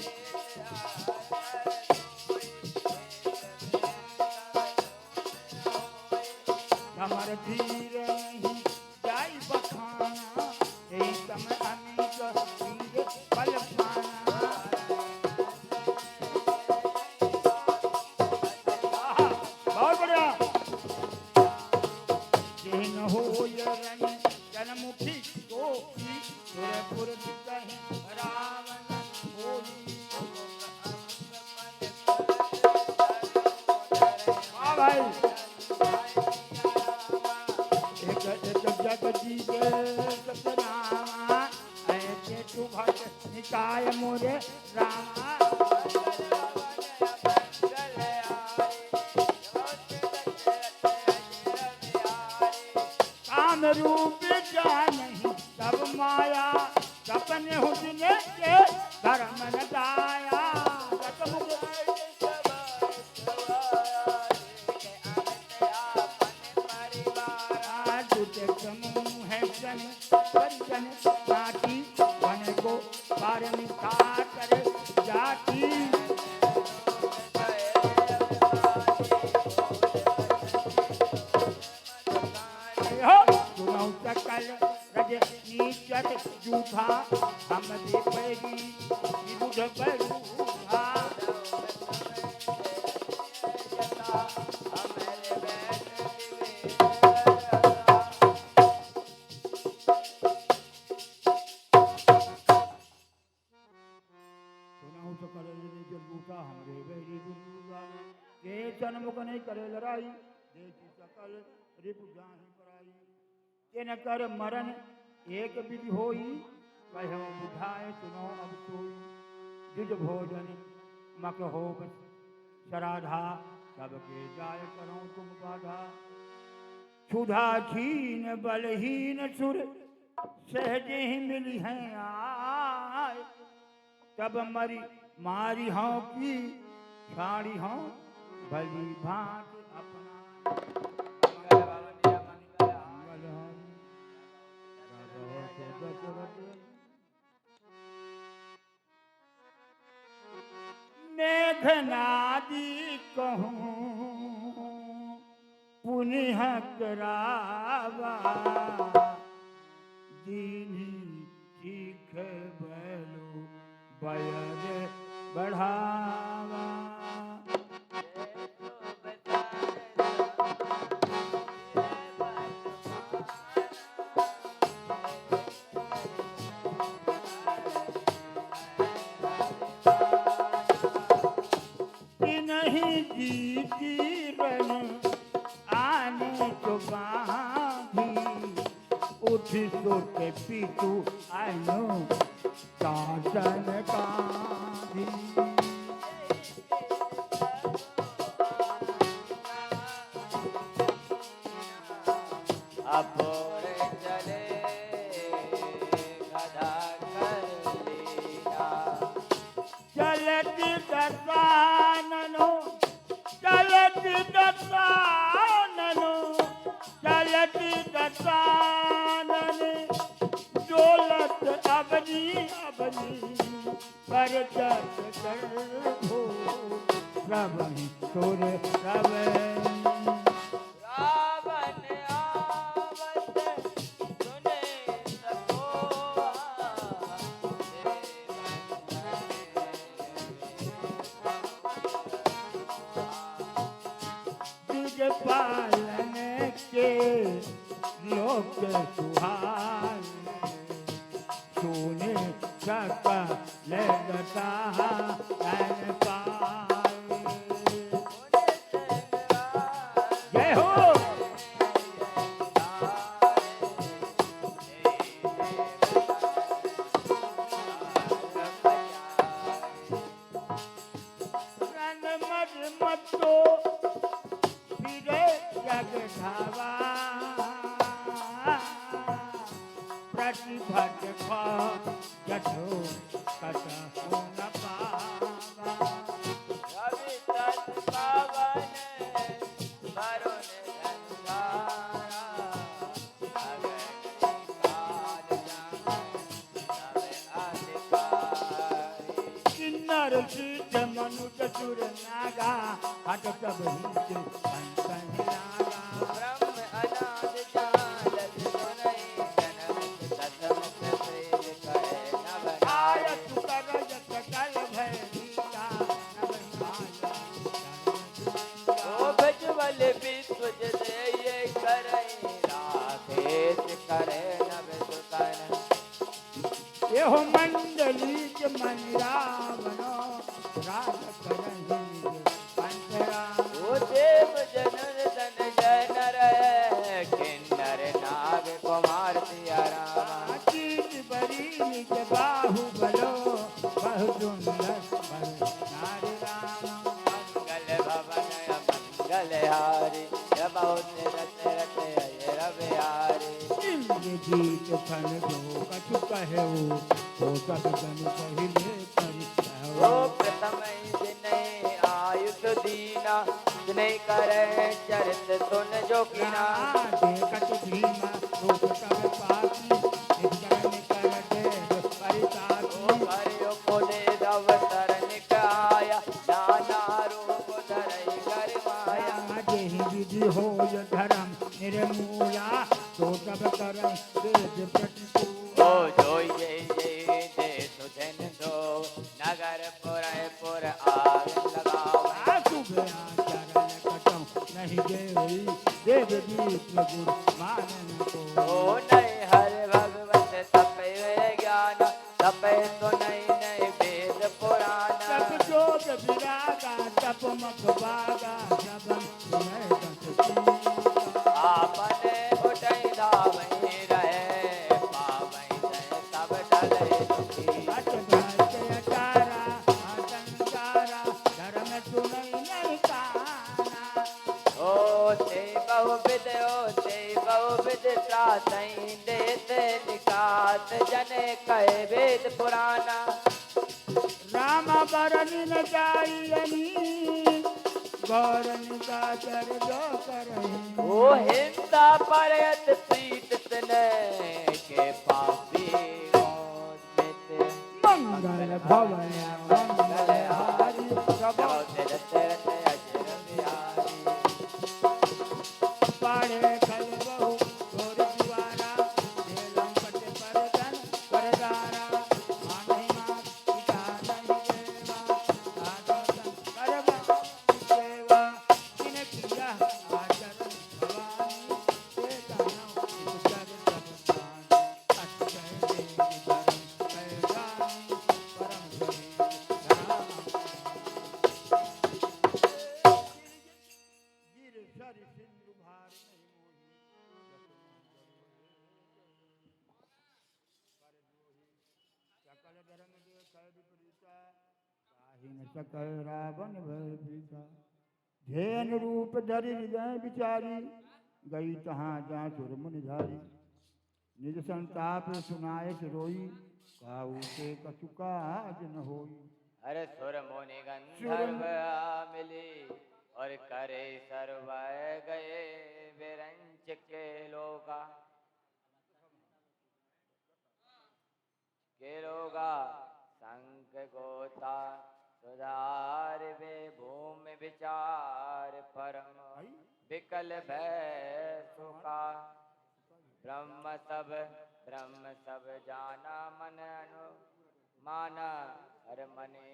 कमर धीर नहीं जाई बखाना यही समय अनेक वीर बल पाना बहुत बढ़िया न हो रन जनमुखी गोपी सुरपुर कहीं रावण होली हाँ भाई एक जगजी के सतनामा ऐसे तू भक्त निकाय मोरे रामा काम रूप जान सब माया सपने हुजने के धर्म न दाया समूह है जन परिजन नाटी वन को पारमिता करे जाती सकल रज नीचर जूठा हम दे पैरी विबुध बरूहा सुनाऊ सकल रज नीचर जूठा हमरे बैरी विबुधा के जन्म को नहीं करे लड़ाई देखी सकल रिपु जाहि पराई न कर मरण एक विधि होई कहो बुझाए सुनो अब सोई जुज भोजन मक हो शराधा सबके जाय करो तुम बाधा क्षुधा छीन बलहीन सुर सहजे ही मिली हैं आय तब मरी मारी हों की छाड़ी हों भली भांत अपना मेघनादी कहूँ पुनः करावा दीनी चीख बलो बयर बढ़ावा जीती रन आने तो बांधी उठ सोट पीटू आनो शासन कांधी अपोरे चले गधा कर लीना चलती दसाननो चलती दसाननो चलती दसानन डोलत अबनी अबनी पर दस कर हो प्रभु तोर प्रभु रावण आवत सुने सकोआ तुझ पालन के लोक सुहान सोने सकल गता तन पाए। जय हो। मतो फिरे जग धावा प्रतिभट जठो कट न पावा। रवि तन पावन वरुण धनधारा अगन काल तवे अधिकारी। किन्नर शीत मनुज सुर नागा हट सब हित पंचन लागा। ब्रह्म अनाद जालत सुनई जनम सतम प्रेम करे नव आय सुकर जत कल भय भीता नव नाय। ओ बजवल विश्व जदे ये करई राधेश करे नव सुतन। एहो मंडली के मनिरावनो राज करहि पंचरा। ओ देव जनन तन जन रहे किन्नर नाग कुमार सिया रामा। चीज बरी निज बाहु बलो बहु दुर्लभ बल नारी राम। मंगल भवन मंगल हारी बहुत रत रत अय रविहारी। इंद्र जीत फल जो कछु कहु हो सब जन पहिले करि ओ प्रथम जिने आयुष दीना जिने करे चरित सुन जो कीना। देखत भीम रूप तब पाकी निकरण कर दे परिताकी। ओ हरियो को दे अवसर निकाया नाना रूप धरई कर माया। जेहि विधि होय धर्म निर्मूला तो तब कर वेद प्रतिकूला। ओ जोई जय दे सुजन दो नगर पुर आग लगाओ। आसु गया चरण कटौ नहीं देई देव दीप गुरु मानन को। ओ नहीं हर भगवत तपे ज्ञान तपे तो नहीं वेद पुराण। तप जोग विरागा तप मख बागा जबन सुनय बंसी। आपने उठई धावई रहे पावई जय सब डले दुखी। अट भय अटारा आतंकारा धर्म सुनई नहीं काना। ओ ते बहुविध त्रासई देत निकात जने कहे वेद पुराना। राम बरन न जाइयनी गौरन का चर जो करही। ओ हिंसा परयत प्रीत तने के पापी मौत मित। मंगल भवन मंगल हारी प्रभु रत रत अजर बिहारी। पाड़े खल बहु गोर दीवारा झेलम पट पर धन परदारा। मानहि मात पिता नहीं देवा साधन करवा सेवा। किन किया आचरण भवानी ते दानव जग जगतान। अक्षय देव धर्म कैलानी परम धनी राम। गिर सर सिंधु भार नहीं मोही सकल धर्म देखै विपरीता काहि न सकल रावण भय भीता। धेन रूप धरि हृदय विचारी गई तहाँ जा सुर मुनि झारी। निज संताप सुनाए रोई काऊ से कछु काज न होई। अरे सुर मुनि गंधर्व मिली और करे सर्वय गए विरंच के लोगा। शंख गोता सुधार वे भूमि विचार परम विकल भय सुखा। ब्रह्म सब जाना मन अनु माना हर मने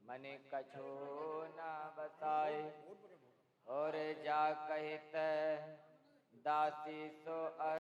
मने कछो न बताए। और जा कहित दासी सो